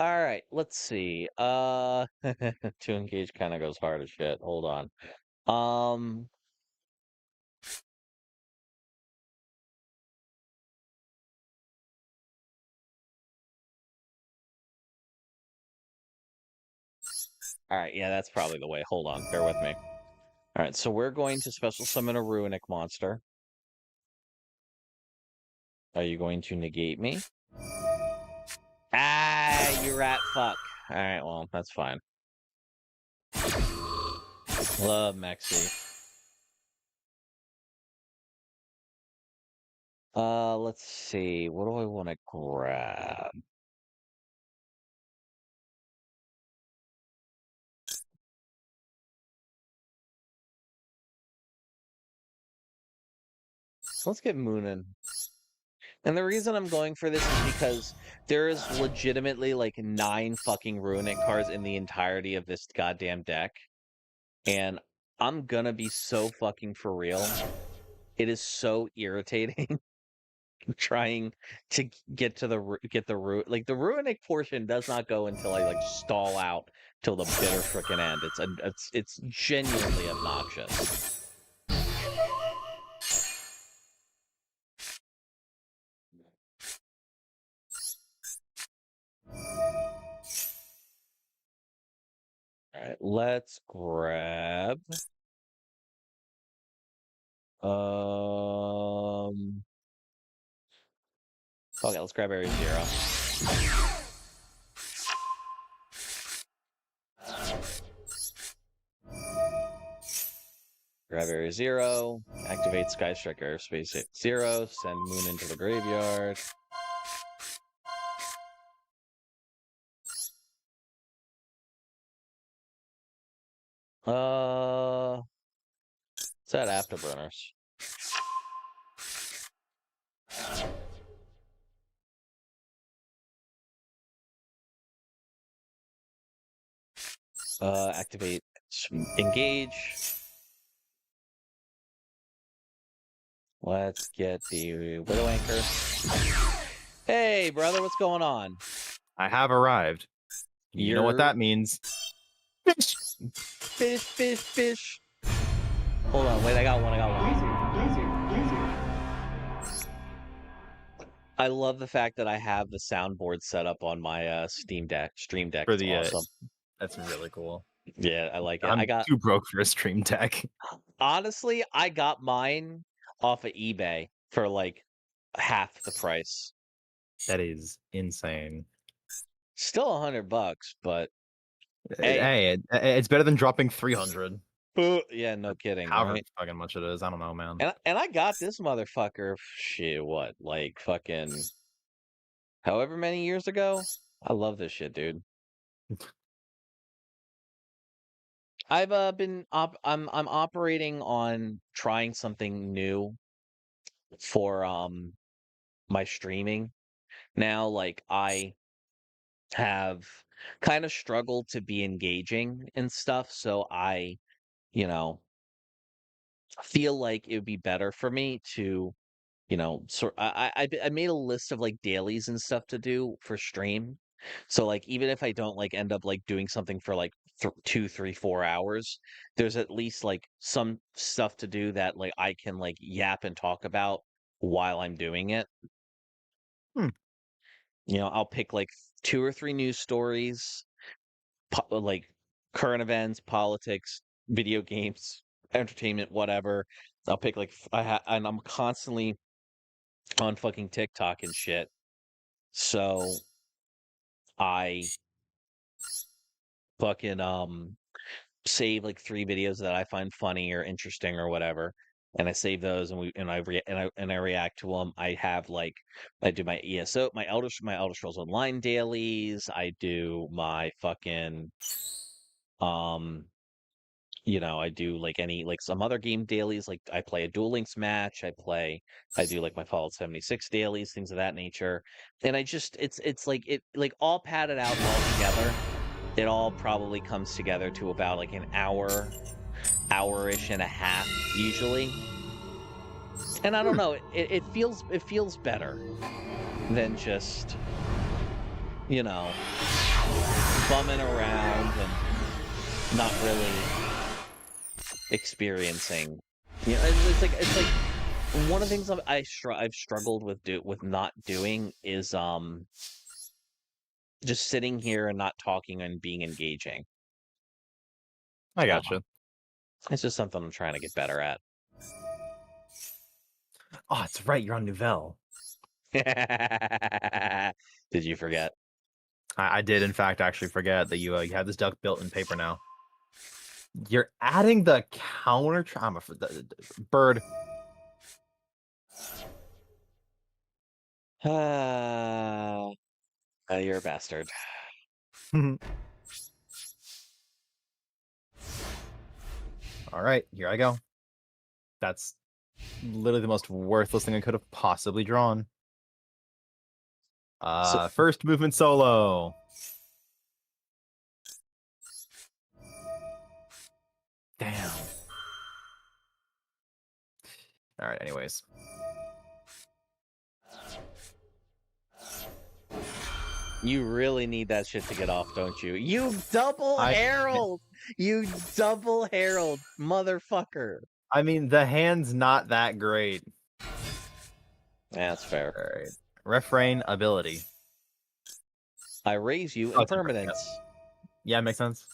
All right, let's see. To engage kind of goes hard as shit. Hold on. Um, All right, yeah, that's probably the way. Hold on, bear with me. All right, so we're going to special summon a Runic monster. Are you going to negate me? Ah, you rat fuck. All right, well, that's fine. Love Mexi. Let's see. What do I want to grab? Let's get Moonin. And the reason I'm going for this is because there is legitimately like 9 fucking Runic cards in the entirety of this goddamn deck. And I'm gonna be so fucking for real. It is so irritating trying to get to the root. Like the Runic portion does not go until I like stall out till the bitter frickin' end. It's genuinely obnoxious. All right, let's grab. Okay, let's grab Area 0. Grab Area 0, activate Skystrike Airspace at 0, send Moon into the graveyard. It's at Afterburners. Activate engage. Let's get the Widow Anchor. Hey, brother, what's going on? I have arrived. You know what that means. Fish! Fish, fish, fish. Hold on, wait, I got one. I love the fact that I have the soundboard set up on my Stream Deck. For the, it's awesome. That's really cool. Yeah, I like it. I'm too broke for a Stream Deck. Honestly, I got mine off of eBay for like half the price. That is insane. Still $100, but hey, it's better than dropping 300. Yeah, no kidding. However right? fucking much it is, I don't know, man. And I got this motherfucker. Shit, what? Like fucking however many years ago? I love this shit, dude. I've I'm operating on trying something new for my streaming. Now, like I have kind of struggled to be engaging and stuff, so I, you know, feel like it would be better for me to, I made a list of like dailies and stuff to do for stream. So like even if I don't like end up like doing something for like 2, 3, 4 hours, there's at least like some stuff to do that like I can like yap and talk about while I'm doing it. I'll pick like 2 or 3 news stories, like current events, politics, video games, entertainment, whatever. I'll pick like and I'm constantly on fucking TikTok and shit. So I fucking save like 3 videos that I find funny or interesting or whatever. And I save those and I react to them. I have like I do my ESO, my Elder Scrolls Online dailies. I do my fucking I do like some other game dailies. Like I play a Duel Links match. I do like my Fallout 76 dailies, things of that nature. And it's like it like all padded out all together. It all probably comes together to about like an hour-ish and a half usually. And I don't know, it feels better than just bumming around and not really experiencing. It's like one of the things I've struggled with not doing is just sitting here and not talking and being engaging. I gotcha. It's just something I'm trying to get better at. Oh, it's right. You're on Nouvelle. Did you forget? I did, in fact, actually forget that you have this duck built in paper now. You're adding the counter trauma for the bird. You're a bastard. All right, here I go. That's literally the most worthless thing I could have possibly drawn. First movement solo. Damn. All right, anyways. You really need that shit to get off, don't you? You double herald! You double herald, motherfucker. I mean, the hand's not that great. Yeah, that's fair. All right. Refrain ability. I raise you in permanence. Yeah, makes sense.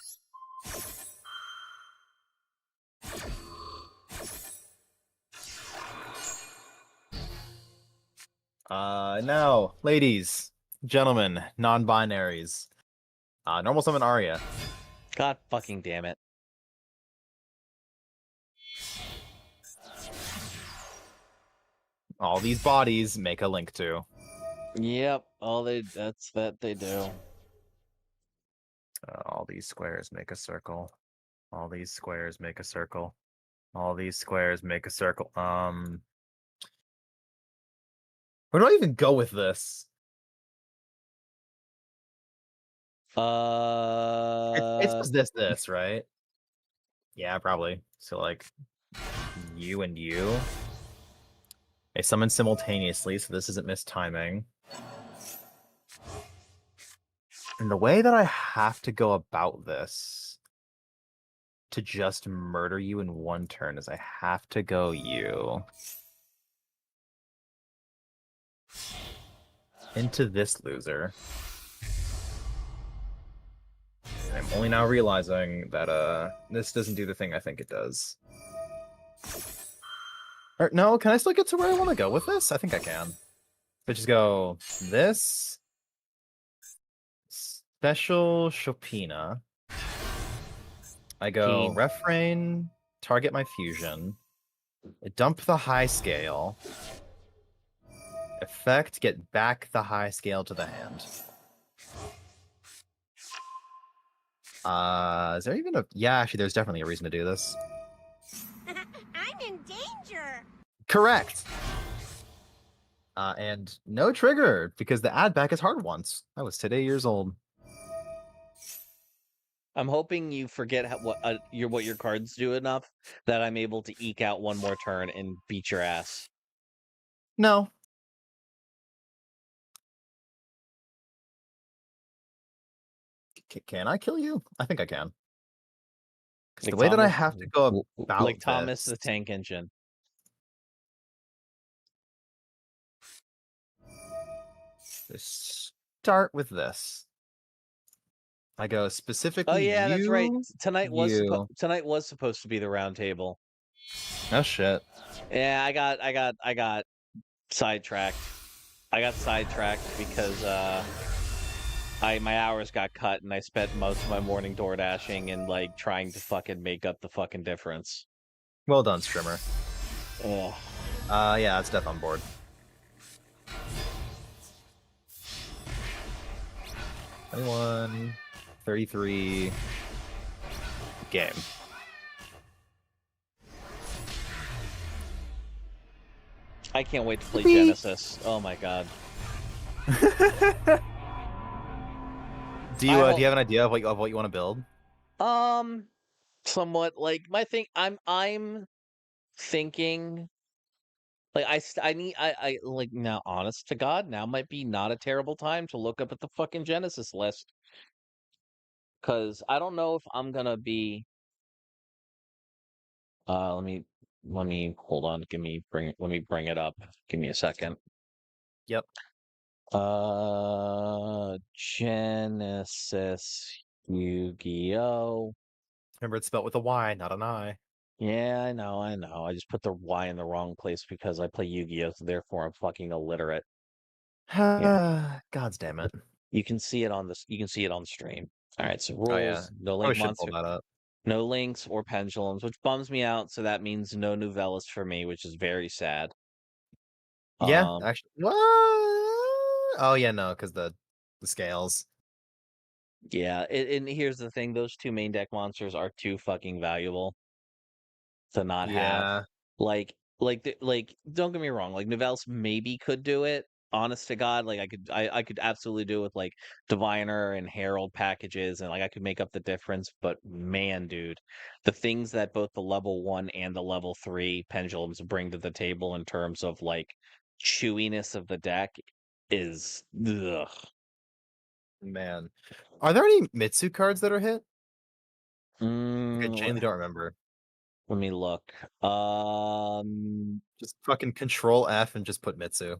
Now, ladies, gentlemen, non-binaries. Normal summon Arya. God fucking damn it. All these bodies make a link to. Yep, that's that they do. All these squares make a circle. All these squares make a circle. All these squares make a circle. Where do I even go with this? It's this, right? Yeah, probably. So like you and you. They summon simultaneously, so this isn't mistiming. And the way that I have to go about this to just murder you in one turn is I have to go you into this loser. And I'm only now realizing that this doesn't do the thing I think it does. Or, no, can I still get to where I want to go with this? I think I can. But just go this. Special Chopina. I go refrain, target my fusion. Dump the high scale. Effect, get back the high scale to the hand. Is there even a... Yeah, actually, there's definitely a reason to do this. I'm in danger! Correct! And no trigger, because the add back is hard once. I was today years old. I'm hoping you forget what your cards do enough that I'm able to eke out one more turn and beat your ass. No. Can I kill you? I think I can. Like the way that I have to go about like Thomas the Tank Engine. Start with this. I go specifically. Oh yeah, that's right. Tonight was supposed to be the round table. Oh shit. Yeah, I got sidetracked. I got sidetracked because my hours got cut and I spent most of my morning door dashing and like trying to fucking make up the fucking difference. Well done, Strimmer. Ugh. Yeah, that's death on board. $21, $33. Game. I can't wait to play Genesis. Oh my god. Do you have an idea of what you want to build? Somewhat. Like my thing. I'm thinking. Like I like now. Honest to God, now might be not a terrible time to look up at the fucking Genesis list. Because I don't know if I'm gonna be. Let me hold on. Let me bring it up. Give me a second. Yep. Genesis Yu-Gi-Oh. Remember, it's spelled with a Y, not an I. Yeah, I know. I just put the Y in the wrong place because I play Yu-Gi-Oh! So therefore, I'm fucking illiterate. Yeah, God damn it. you can see it on this. You can see it on the stream. All right, so Oh yeah, rules: no probably link should pull monster, that up. no links or pendulums, which bums me out. So that means no novellas for me, which is very sad. Yeah, Um, actually. What? Oh yeah, no, because the scales. yeah, and here's the thing: those two main deck monsters are too fucking valuable to not have. Yeah, Like, don't get me wrong. Like Novellis maybe could do it. Honest to God, like I could absolutely do it with like Diviner and Herald packages, and like I could make up the difference. But man, dude, the things that both the level 1 and the level 3 pendulums bring to the table in terms of like chewiness of the deck is ugh. man. Are there any Mitsu cards that are hit? I Mm, genuinely don't remember. let me look. Just fucking Control F and just put Mitsu.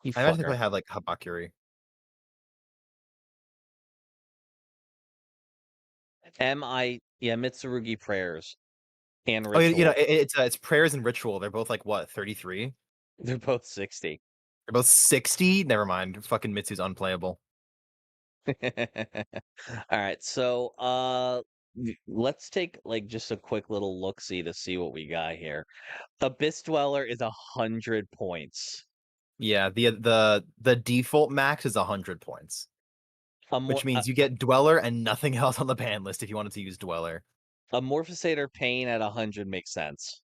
You I imagine they fucker. probably have like Habakuri. Yeah, Mitsurugi prayers and Oh, you know, ritual. it's prayers and ritual. They're both like what, 33? They're both 60. They're both 60. Never mind. Fucking Mitsu's unplayable. All right, so let's take like just a quick little look-see to see what we got here. Abyss Dweller is 100 points. Yeah, the default max is 100 points, Amor which means you get Dweller and nothing else on the ban list if you wanted to use Dweller. Amorphisator Pain at 100 makes sense.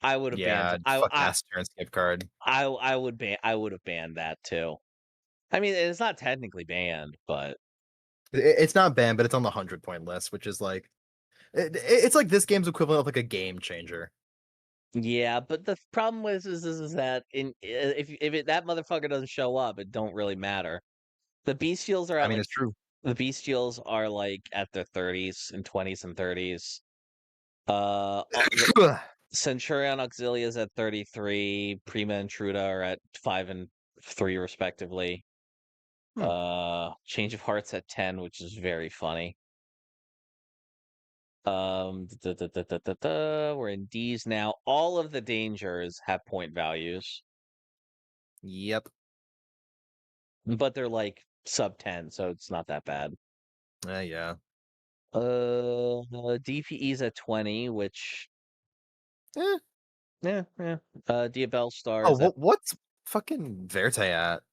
I would have banned. Yeah, fuck ass turn skip card. I would ban. I would have banned that too. I mean, it's not technically banned, but It's not banned, but it's on the 100-point list, which is like it's like this game's equivalent of like a game changer. yeah. But the problem is that that motherfucker doesn't show up, it don't really matter. The bestials are I at mean, like it's true. the bestials are like at their 30s and 20s and 30s. The Centurion Auxilia is at 33. Prima and Truda are at 5 and 3 respectively. Hmm. Change of Hearts at 10, which is very funny. We're in D's now. All of the dangers have point values, Yep. but they're like sub 10, so it's not that bad. Yeah. DPE's at 20, which Eh. yeah. Diabell Star Oh, is at what's fucking Verte at?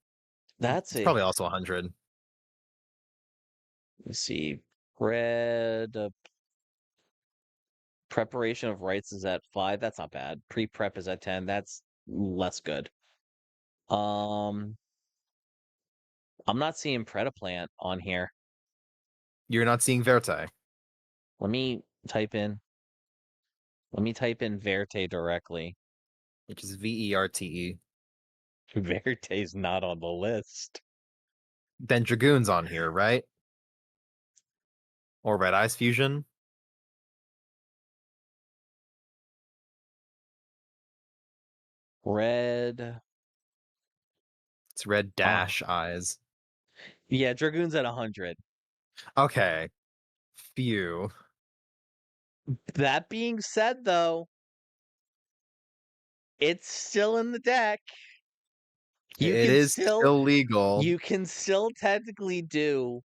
that's It's a probably also 100. let's see. Red preparation of rites is at 5. That's not bad. Pre-prep is at 10. That's less good. Um, I'm not seeing Predaplant on here. You're not seeing Verte. Let me type in. Let me type in Verte directly. Which is Verte. Verte's not on the list. Then Dragoon's on here, right? Or Red Eyes Fusion. Red. It's Red Dash Eyes. Yeah, Dragoon's at 100. Okay. Phew. That being said, though, it's still in the deck. You It can is still still legal. you can still technically do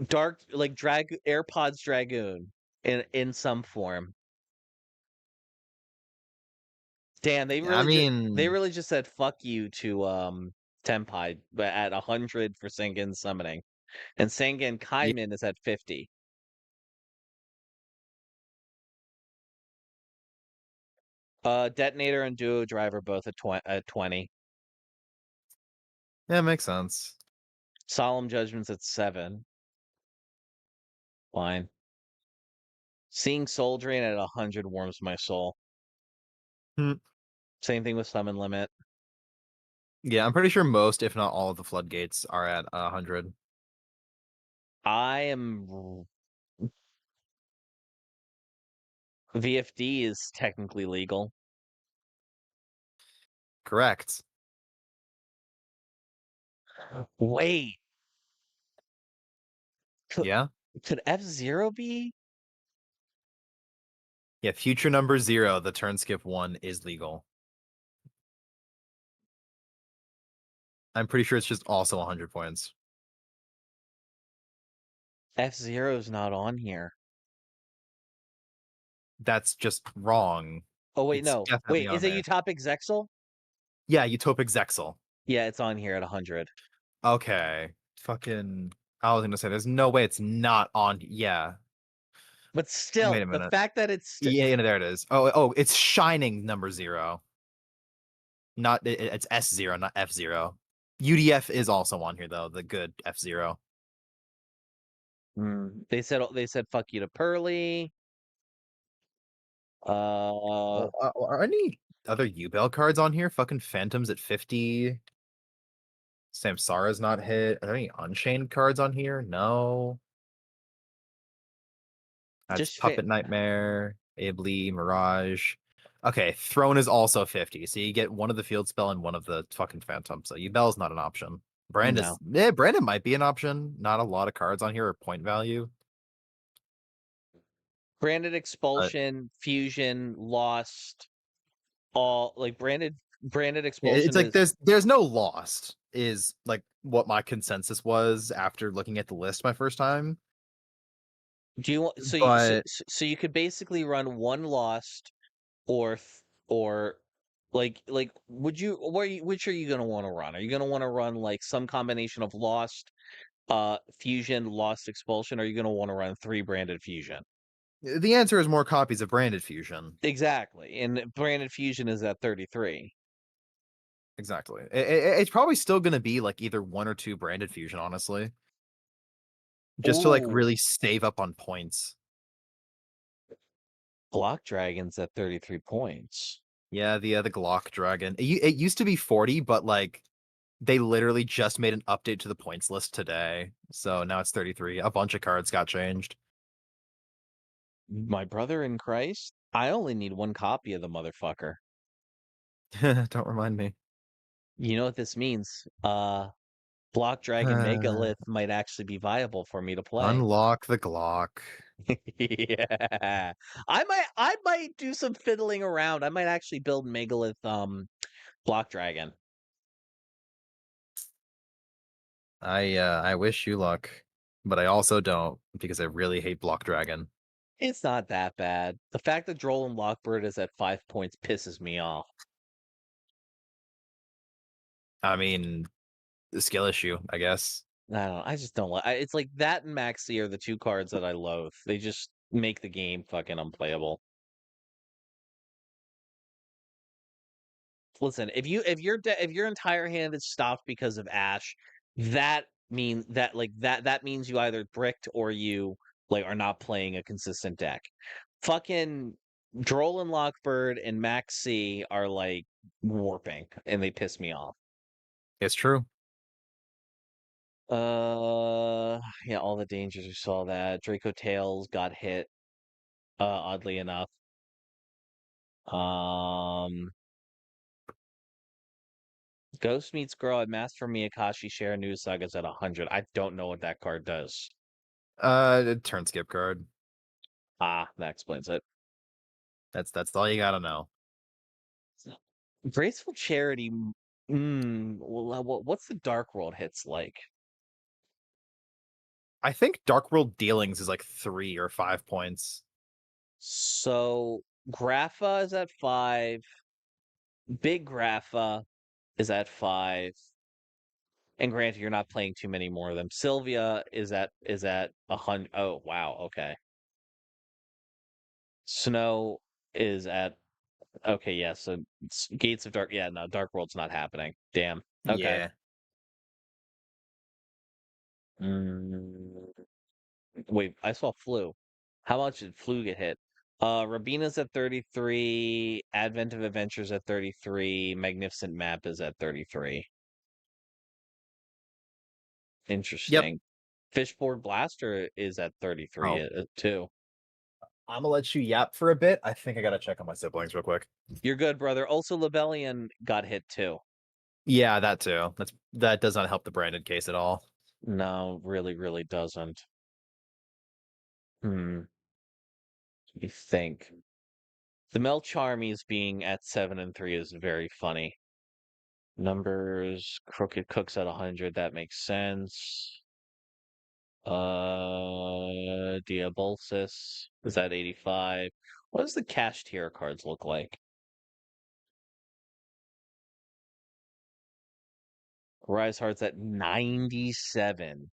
dark like AirPods Dragoon in some form. Damn, I they mean, really just said fuck you to Tenpai, but at 100 for Sengen summoning. And Sengen yeah, Kaimin is at 50. Detonator and Duo Driver both at 20. yeah, makes sense. Solemn Judgments at 7. Fine. Seeing Soul Drain at 100 warms my soul. Hmm. Same thing with Summon Limit. Yeah, I'm pretty sure most, if not all, of the floodgates are at 100. I am VFD is technically legal. Correct. Wait. Yeah. Could F-Zero be? Yeah, future number 0, the turn skip 1 is legal. I'm pretty sure it's just also 100 points. F-Zero's not on here. That's just wrong. Oh wait, It's no. definitely Wait, on is it there. Utopic Zexal? Yeah, Utopic Zexal. Yeah, it's on here at 100. Okay. Fucking. I was gonna say, there's no way it's not on. Yeah. But Wait still, a the minute. fact that it's Yeah, there it is. Oh, it's shining number 0. Not it's S0, not F0. UDF is also on here though. The good F0. They said fuck you to Pearly. Are any other U-Bell cards on here? Fucking Phantoms at 50. Samsara's not hit. Are there any Unchained cards on here? No. That's Just Puppet Nightmare, Ably, Mirage. Okay, Throne is also 50. So you get one of the field spell and one of the fucking Phantom. So U-Bell's not an option. No. Brandon might be an option. Not a lot of cards on here are point value. Branded Expulsion, Fusion, Lost, all like branded It's Expulsion like is. there's no lost is like what my consensus was after looking at the list my first time. Do you want But so you could basically run one Lost or like would you which are you gonna want to run? Are you gonna want to run like some combination of Lost, Fusion, Lost Expulsion? Or are you gonna want to run 3 branded Fusion? the answer is more copies of Branded Fusion. Exactly, and branded Fusion is at 33. Exactly. It's probably still going to be like either 1 or 2 Branded Fusion, honestly. Just to like Ooh, really save up on points. Block Dragon's at 33 points. Yeah, the Glock Dragon. It used to be 40, but like they literally just made an update to the points list today. So now it's 33. A bunch of cards got changed. My brother in Christ, I only need 1 copy of the motherfucker. Don't remind me. You know what this means? Block Dragon Megalith might actually be viable for me to play. Unlock the Glock. Yeah. I might do some fiddling around. I might actually build Megalith Block Dragon. I wish you luck, but I also don't because I really hate Block Dragon. It's not that bad. The fact that Droll and Lockbird is at 5 points pisses me off. I mean, the skill issue, I guess. I don't know. I just don't like it's like that and Maxi are the 2 cards that I loathe. They just make the game fucking unplayable. Listen, if your entire hand is stopped because of Ash, that means you either bricked or you like are not playing a consistent deck. Fucking Droll and Lockbird and Max C are like warping and they piss me off. It's true. Yeah, all the dangers we saw that. Draco Tails got hit, oddly enough. Ghost meets Girl at Master Miyakashi share news sagas at 100. I don't know what that card does. Turn skip card. Ah, that explains it. That's all you gotta know. Graceful Charity. What's the Dark World hits like? I think Dark World Dealings is like 3 or 5 points. So Grapha is at 5. Big Grapha is at 5. And granted, you're not playing too many more of them. Sylvia is at 100. Oh wow, okay. Snow is at okay, yeah. So Gates of Dark. Yeah, no, Dark World's not happening. Damn. Okay. Yeah. Wait, I saw Flu. How much did Flu get hit? Rabina's at 33. Advent of Adventures at 33. Magnificent Map is at 33. Interesting. Fishboard Blaster is at 33 too. I'm gonna let you yap for a bit. I think I gotta check on my siblings real quick. You're good, brother. Also, Lebellion got hit too. Yeah, that too. That does not help the branded case at all. No, really, really doesn't. You think. The Melcharmies being at 7 and 3 is very funny. Numbers, Crooked Cooks at 100, that makes sense. Diabolsis is at 85. What does the cash tier cards look like? Rise Heart's at 97.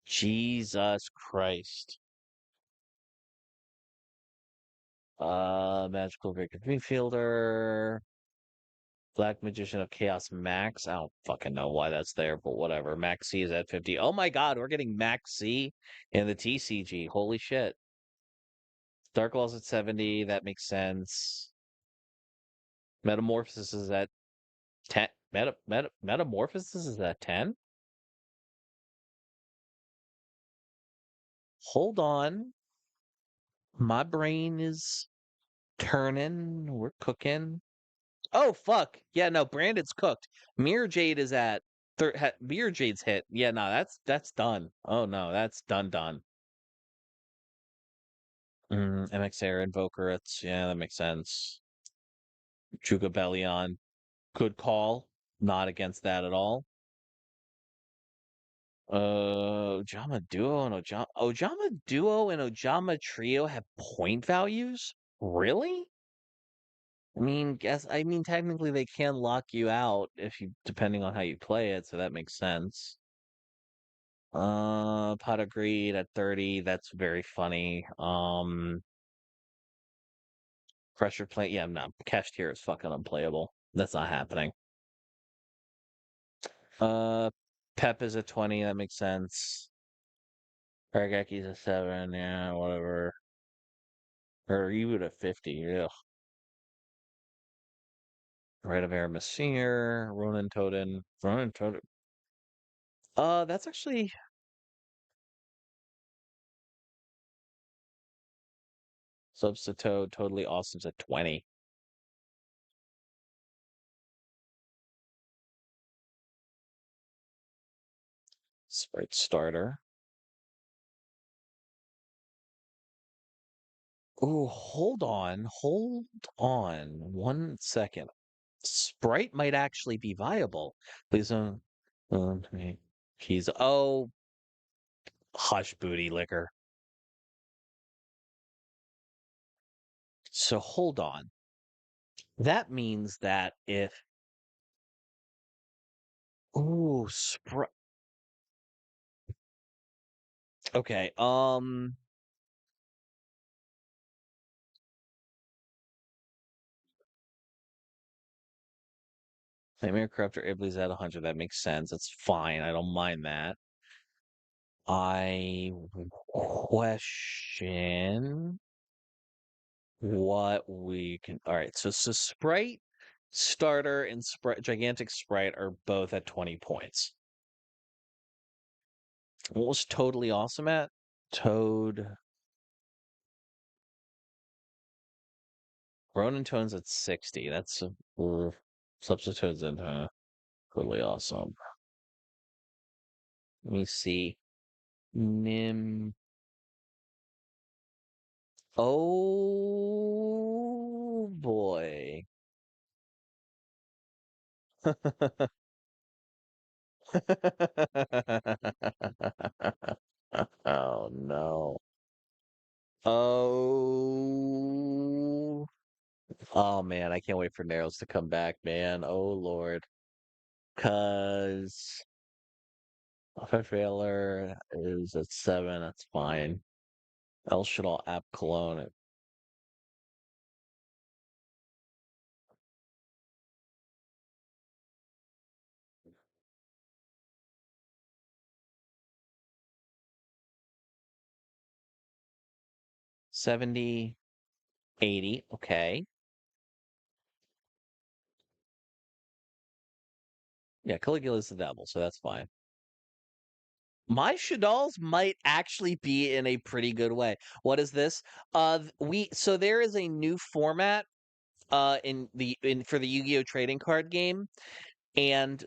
Jesus Christ. Magical Victory Fielder. Black Magician of Chaos Max. I don't fucking know why that's there, but whatever. Max C is at 50. Oh my god, we're getting Max C in the TCG. Holy shit. Dark Law's at 70. That makes sense. Metamorphosis is at 10. Metamorphosis is at 10? Hold on. My brain is turning. We're cooking. Oh fuck. Yeah, no, Brandon's cooked. Mirror Jade is at Mirror Jade's hit. Yeah, no, that's done. Oh no, that's done. MX Air Invoker, yeah, that makes sense. Juga Bellion. Good call. Not against that at all. Ojama Duo and Ojama Duo and Ojama Trio have point values? Really? I mean technically they can lock you out if you depending on how you play it, so that makes sense. Pot of Greed at 30, that's very funny. Pressure play, yeah, no, Cash Tier is fucking unplayable. That's not happening. Pep is a 20, that makes sense. Aragaki's a 7, yeah, whatever. Or even a 50, yeah. Right of Air Messire, Ronin Toden. That's actually Substitute, totally awesome's at 20. Sprite starter. Oh, hold on. 1 second. Sprite might actually be viable. Please don't. He's hush booty liquor. So hold on. That means that if Sprite. Okay. Nightmare Corruptor Ibley's at 100. That makes sense. That's fine. I don't mind that. I question what we can. All right. So Sprite, Starter, and Gigantic Sprite are both at 20 points. What was Totally Awesome at? Toad. Ronin Tone's at 60. That's Substitutes in Totally Awesome. Let me see. Nim. Oh boy. Oh no. Oh. Oh man, I can't wait for Narrows to come back, man. Oh Lord. Cause Failure is at 7, that's fine. El Shadal App Cologne. 70, 80, okay. Yeah, Caligula's the devil, so that's fine. My Shadals might actually be in a pretty good way. What is this? So there is a new format for the Yu-Gi-Oh trading card game and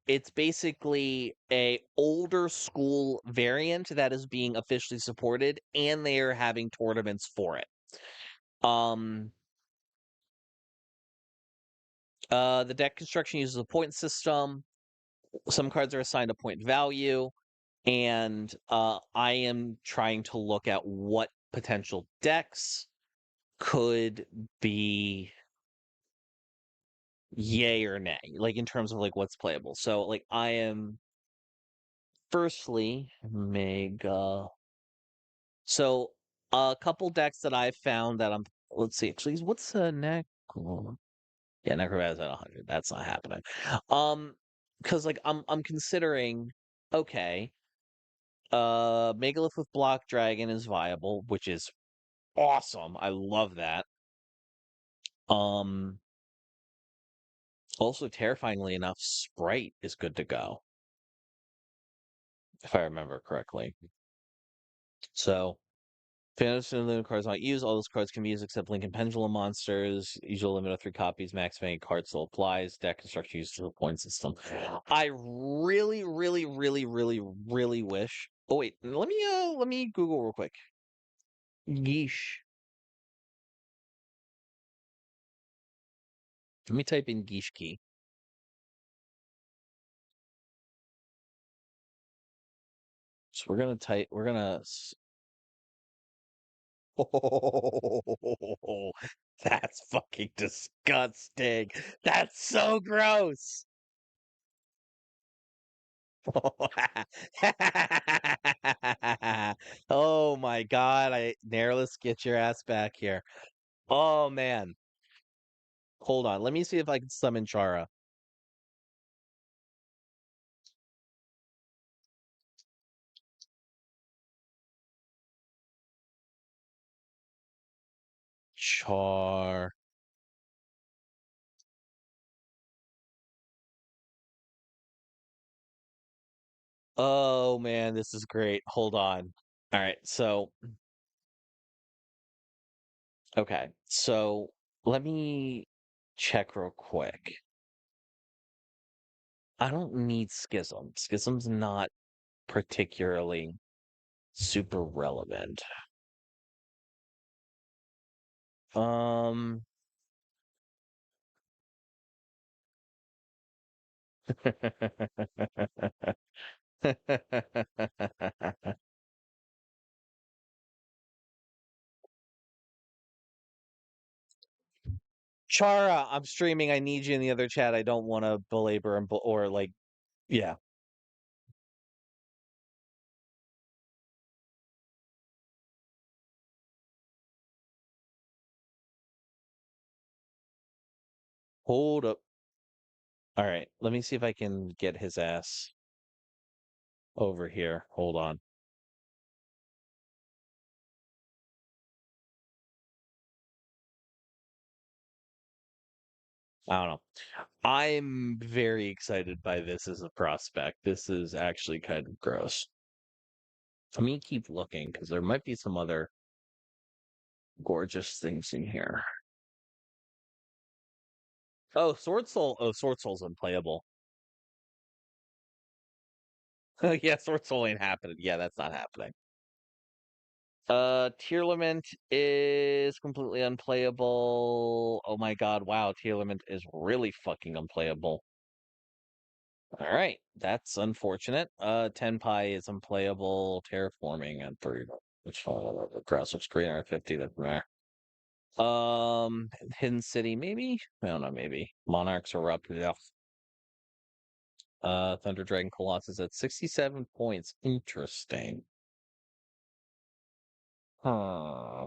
it's basically a older school variant that is being officially supported, and they are having tournaments for it. Um, the deck construction uses a point system. Some cards are assigned a point value, and I am trying to look at what potential decks could be yay or nay, like in terms of like what's playable. So like I am firstly mega. So a couple decks that I've found that I'm let's see actually what's neck yeah Necrobat's at 100. That's not happening. Because like I'm considering okay, Megalith with Block Dragon is viable, which is awesome. I love that. Um Also terrifyingly enough, Sprite is good to go, if I remember correctly. So Fantasy Limited cards not used. All those cards can be used except Link and Pendulum monsters. Usual limit of 3 copies. Max many cards still applies. Deck construction uses the point system. I really, really, really, really, really wish. Oh wait, let me Google real quick. Geesh. Let me type in Geesh key. So we're gonna oh, that's fucking disgusting. That's so gross. Oh my god, Nerlus, get your ass back here. Oh man. Hold on. Let me see if I can summon Chara. Char. Oh man, this is great. Hold on. All right, so okay. So let me check real quick. I don't need Schism. Schism's not particularly super relevant. Um Chara, I'm streaming. I need you in the other chat. I don't want to belabor and or like yeah. Hold up. All right, let me see if I can get his ass over here. Hold on. I don't know. I'm very excited by this as a prospect. This is actually kind of gross. Let me keep looking because there might be some other gorgeous things in here. Oh, Sword Soul. Oh, Sword Soul's unplayable. Yeah, Sword Soul ain't happening. Yeah, that's not happening. Tearlament is completely unplayable. Oh my god, wow, Tearlament is really fucking unplayable. All right, that's unfortunate. Tenpai is unplayable. Terraforming and 3, which grass looks great. 50. That's there. Hidden City, maybe. I don't know, maybe. Monarchs Erupt. Yeah. Thunder Dragon Colossus at 67 points. Interesting. Huh.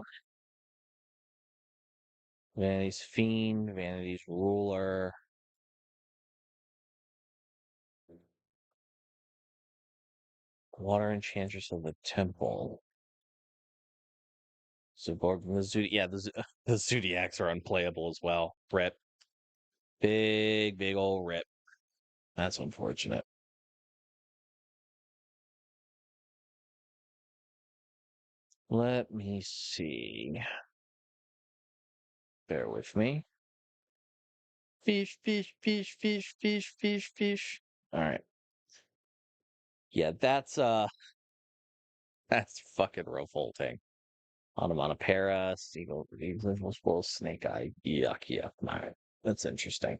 Vanity's Fiend, Vanity's Ruler. Water Enchantress of the Temple. Zuborg, the Zodiacs are unplayable as well. Rip. Big old rip. That's unfortunate. Let me see. Bear with me. Fish, fish, fish, fish, fish, fish, fish. All right. Yeah, that's fucking revolting. Onomatopoeia, seagull, evil squirrel, snake eye. Yuck, yuck. All right. That's interesting.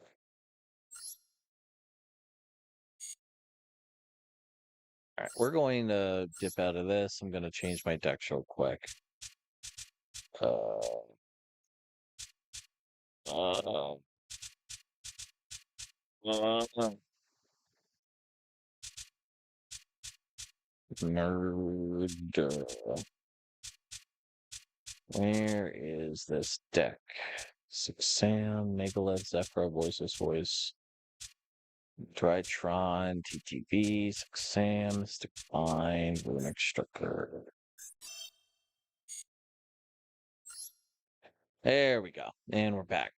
All right, we're going to dip out of this. I'm going to change my deck real quick. Uh, uh, Nerd. Where is this deck? Sam, Megalith, Zephyr, Voice, Drytron, TTV, Sam, Mystic Mind, Runic Strucker. There we go. And we're back.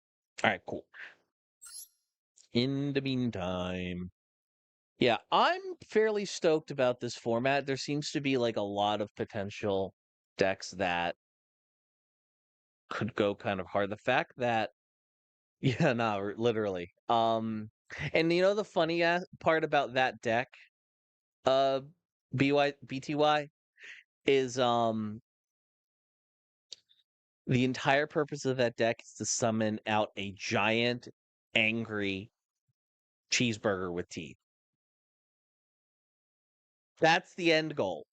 All right, cool. In the meantime, yeah, I'm fairly stoked about this format. There seems to be like a lot of potential decks that could go kind of hard. The fact that, yeah, no, literally. And you know the funny part about that deck, uh, BTY is the entire purpose of that deck is to summon out a giant, angry cheeseburger with teeth. That's the end goal.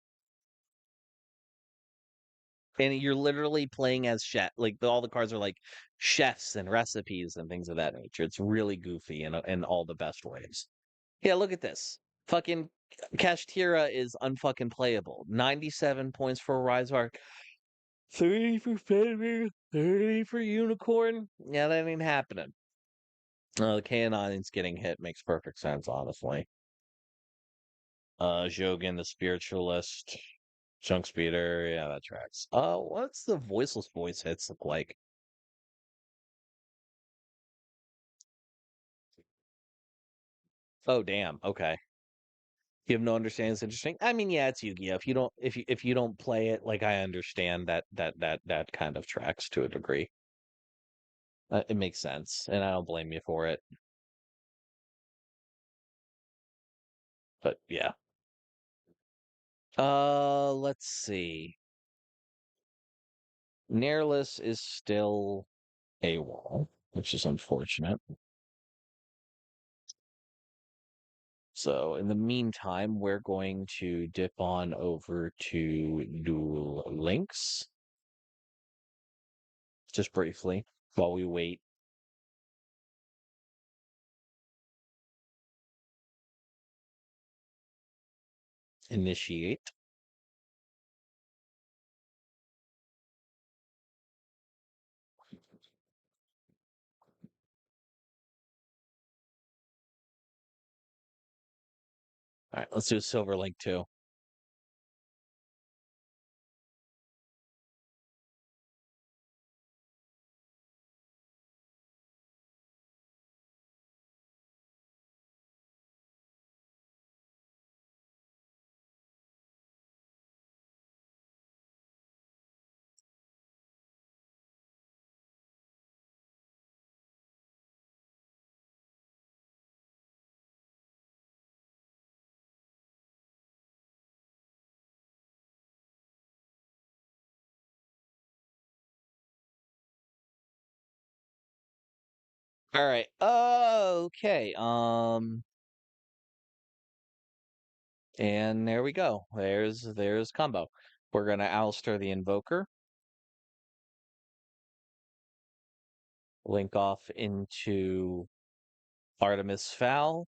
And you're literally playing as chef. Like all the cards are like chefs and recipes and things of that nature. It's really goofy in all the best ways. Yeah, look at this. Fucking Kashtira is unfucking playable. 97 points for Rise Arc. 30 for Fenrir, 30 for Unicorn. Yeah, that ain't happening. The K9's getting hit makes perfect sense, honestly. Jogan the Spiritualist. Chunk Speeder, yeah, that tracks. What's the voiceless voice hits look like? Oh, damn. Okay. You have no understanding. It's interesting. I mean, yeah, it's Yu-Gi-Oh. If you don't play it, like I understand that kind of tracks to a degree. It makes sense, and I don't blame you for it. But yeah. Let's see. Nairless is still AWOL, which is unfortunate. So in the meantime, we're going to dip on over to Duel Links just briefly while we wait. Initiate. All right, let's do a Silver Link too. All right. Okay. And there we go. There's combo. We're gonna Alistair the Invoker. Link off into Artemis Fowl.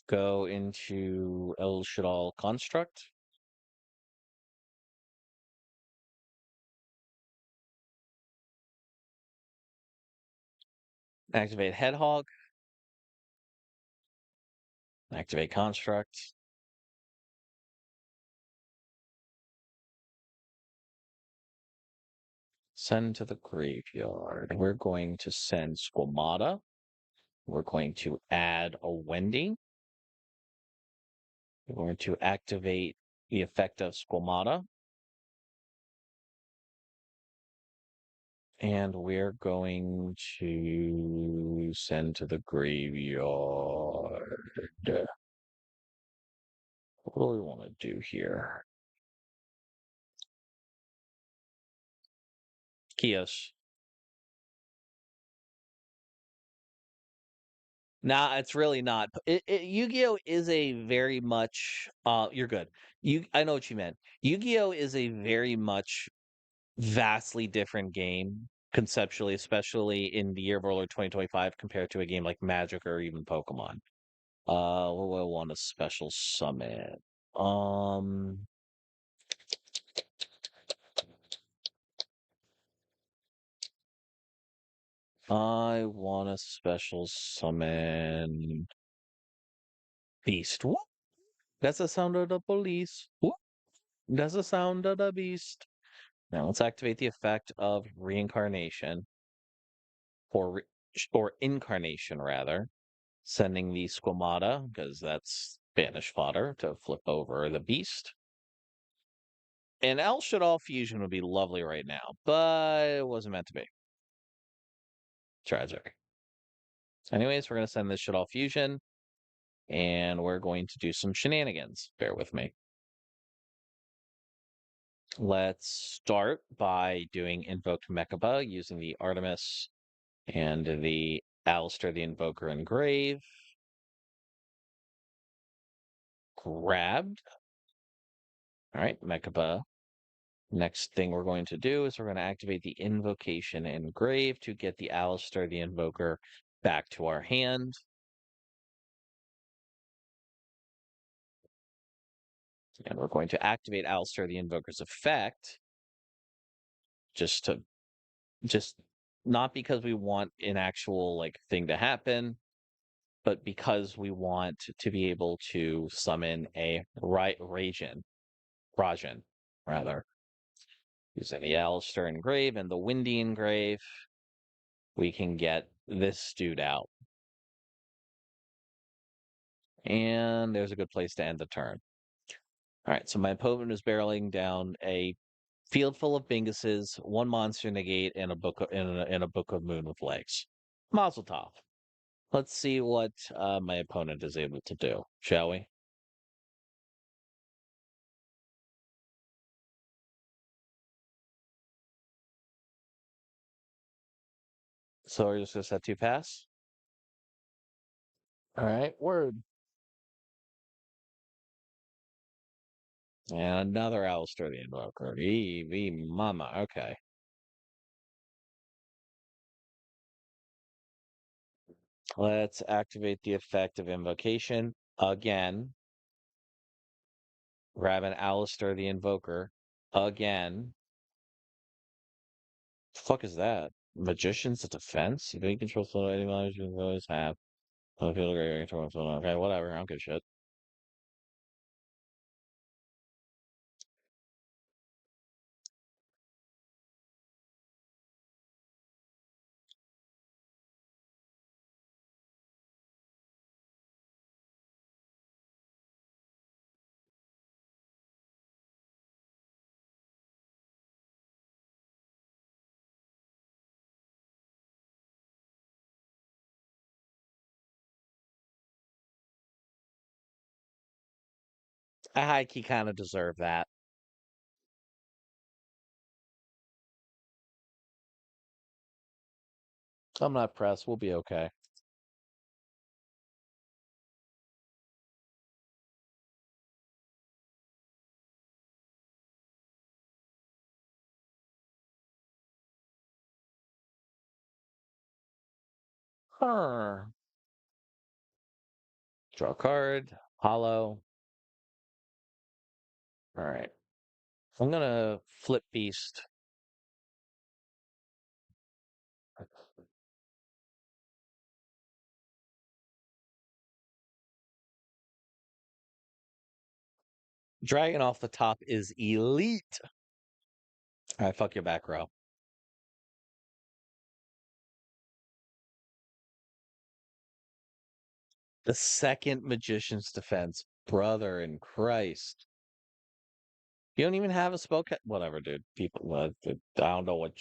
Go into El Shaddai Construct. Activate Headhog. Activate Construct. Send to the graveyard. We're going to send Squamata. We're going to add a Wendy. We're going to activate the effect of Squamata. And we're going to send to the graveyard. What do we want to do here? Kios. Nah, it's really not. Yu-Gi-Oh is a very much you're good. I know what you meant. Yu-Gi-Oh is a very much vastly different game conceptually, especially in the year of our Lord 2025 compared to a game like Magic or even Pokemon. What do I want to special summon? Um I want to special summon Beast. Whoop. That's the sound of the police. Whoop. That's the sound of the beast. Now let's activate the effect of reincarnation or incarnation rather, sending the Squamata because that's Spanish fodder to flip over the beast. And El Shaddai fusion would be lovely right now, but it wasn't meant to be. Tragic. Anyways, we're gonna send this Shaddai fusion, and we're going to do some shenanigans. Bear with me. Let's start by doing Invoked Mechaba using the Artemis and the Alistair the Invoker Engrave. Grabbed. All right, Mechaba. Next thing we're going to do is we're going to activate the Invocation Engrave to get the Alistair the Invoker back to our hand. And we're going to activate Alistair the Invoker's effect just not because we want an actual like thing to happen, but because we want to be able to summon a Rajan, rather. Using the Alistair Engrave and the Windy Engrave, we can get this dude out. And there's a good place to end the turn. All right, so my opponent is barreling down a field full of Binguses, one monster negate, and a book of Moon with legs. Mazel tov. Let's see what my opponent is able to do, shall we? So we're just gonna set 2 pass. All right, word. And another Alistair the Invoker. Eevee mama. Okay. Let's activate the effect of invocation again. Grab an Alistair the Invoker again. The fuck is that? Magician's defense? You don't control flow any knowledge you always have. Okay, whatever. I don't give a shit. I high key kind of deserve that. I'm not pressed. We'll be okay. Huh. Draw a card. Hollow. All right. I'm gonna flip beast. Dragon off the top is elite. All right, fuck your back row. The second Magician's Defense. Brother in Christ. You don't even have a spell whatever, dude. People, I don't know what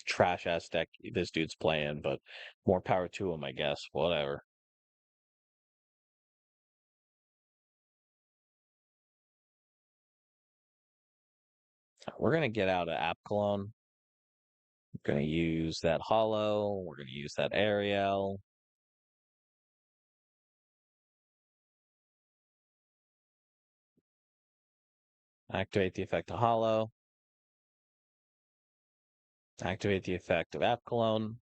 trash ass deck this dude's playing, but more power to him, I guess. Whatever. We're gonna get out of App Clone. We're gonna use that Hollow. We're gonna use that Ariel. Activate the effect of Hollow. Activate the effect of App Clone.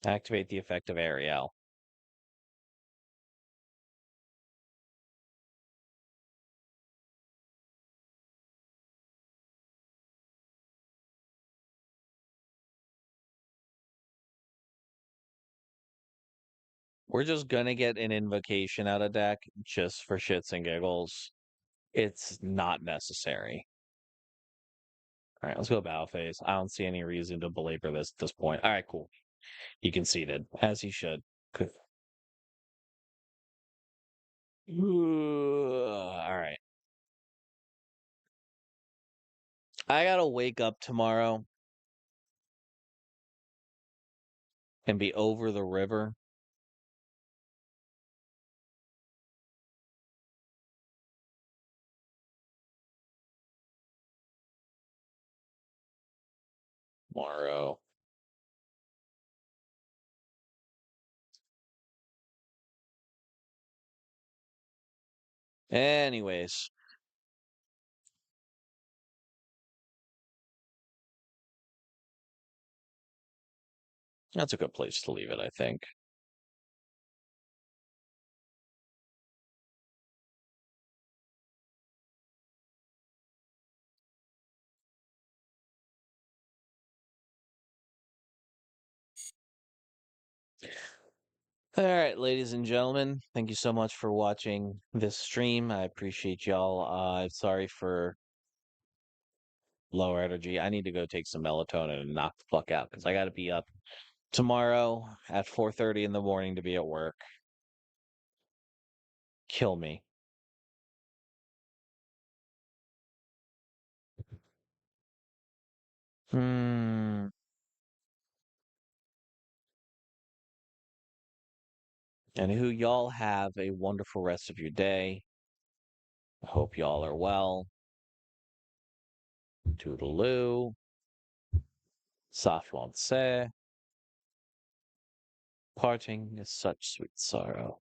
Activate the effect of Ariel. We're just gonna get an invocation out of deck just for shits and giggles. It's not necessary. All right, let's go battle phase. I don't see any reason to belabor this at this point. All right, cool. He conceded, as he should. Good. All right. I gotta wake up tomorrow and be over the river. Tomorrow. Anyways. That's a good place to leave it, I think. All right, ladies and gentlemen, thank you so much for watching this stream. I appreciate y'all. Sorry for lower energy. I need to go take some melatonin and knock the fuck out because I got to be up tomorrow at 4:30 in the morning to be at work. Kill me. Hmm. And who y'all have a wonderful rest of your day. I hope y'all are well. Toodaloo. Safwan se. Parting is such sweet sorrow.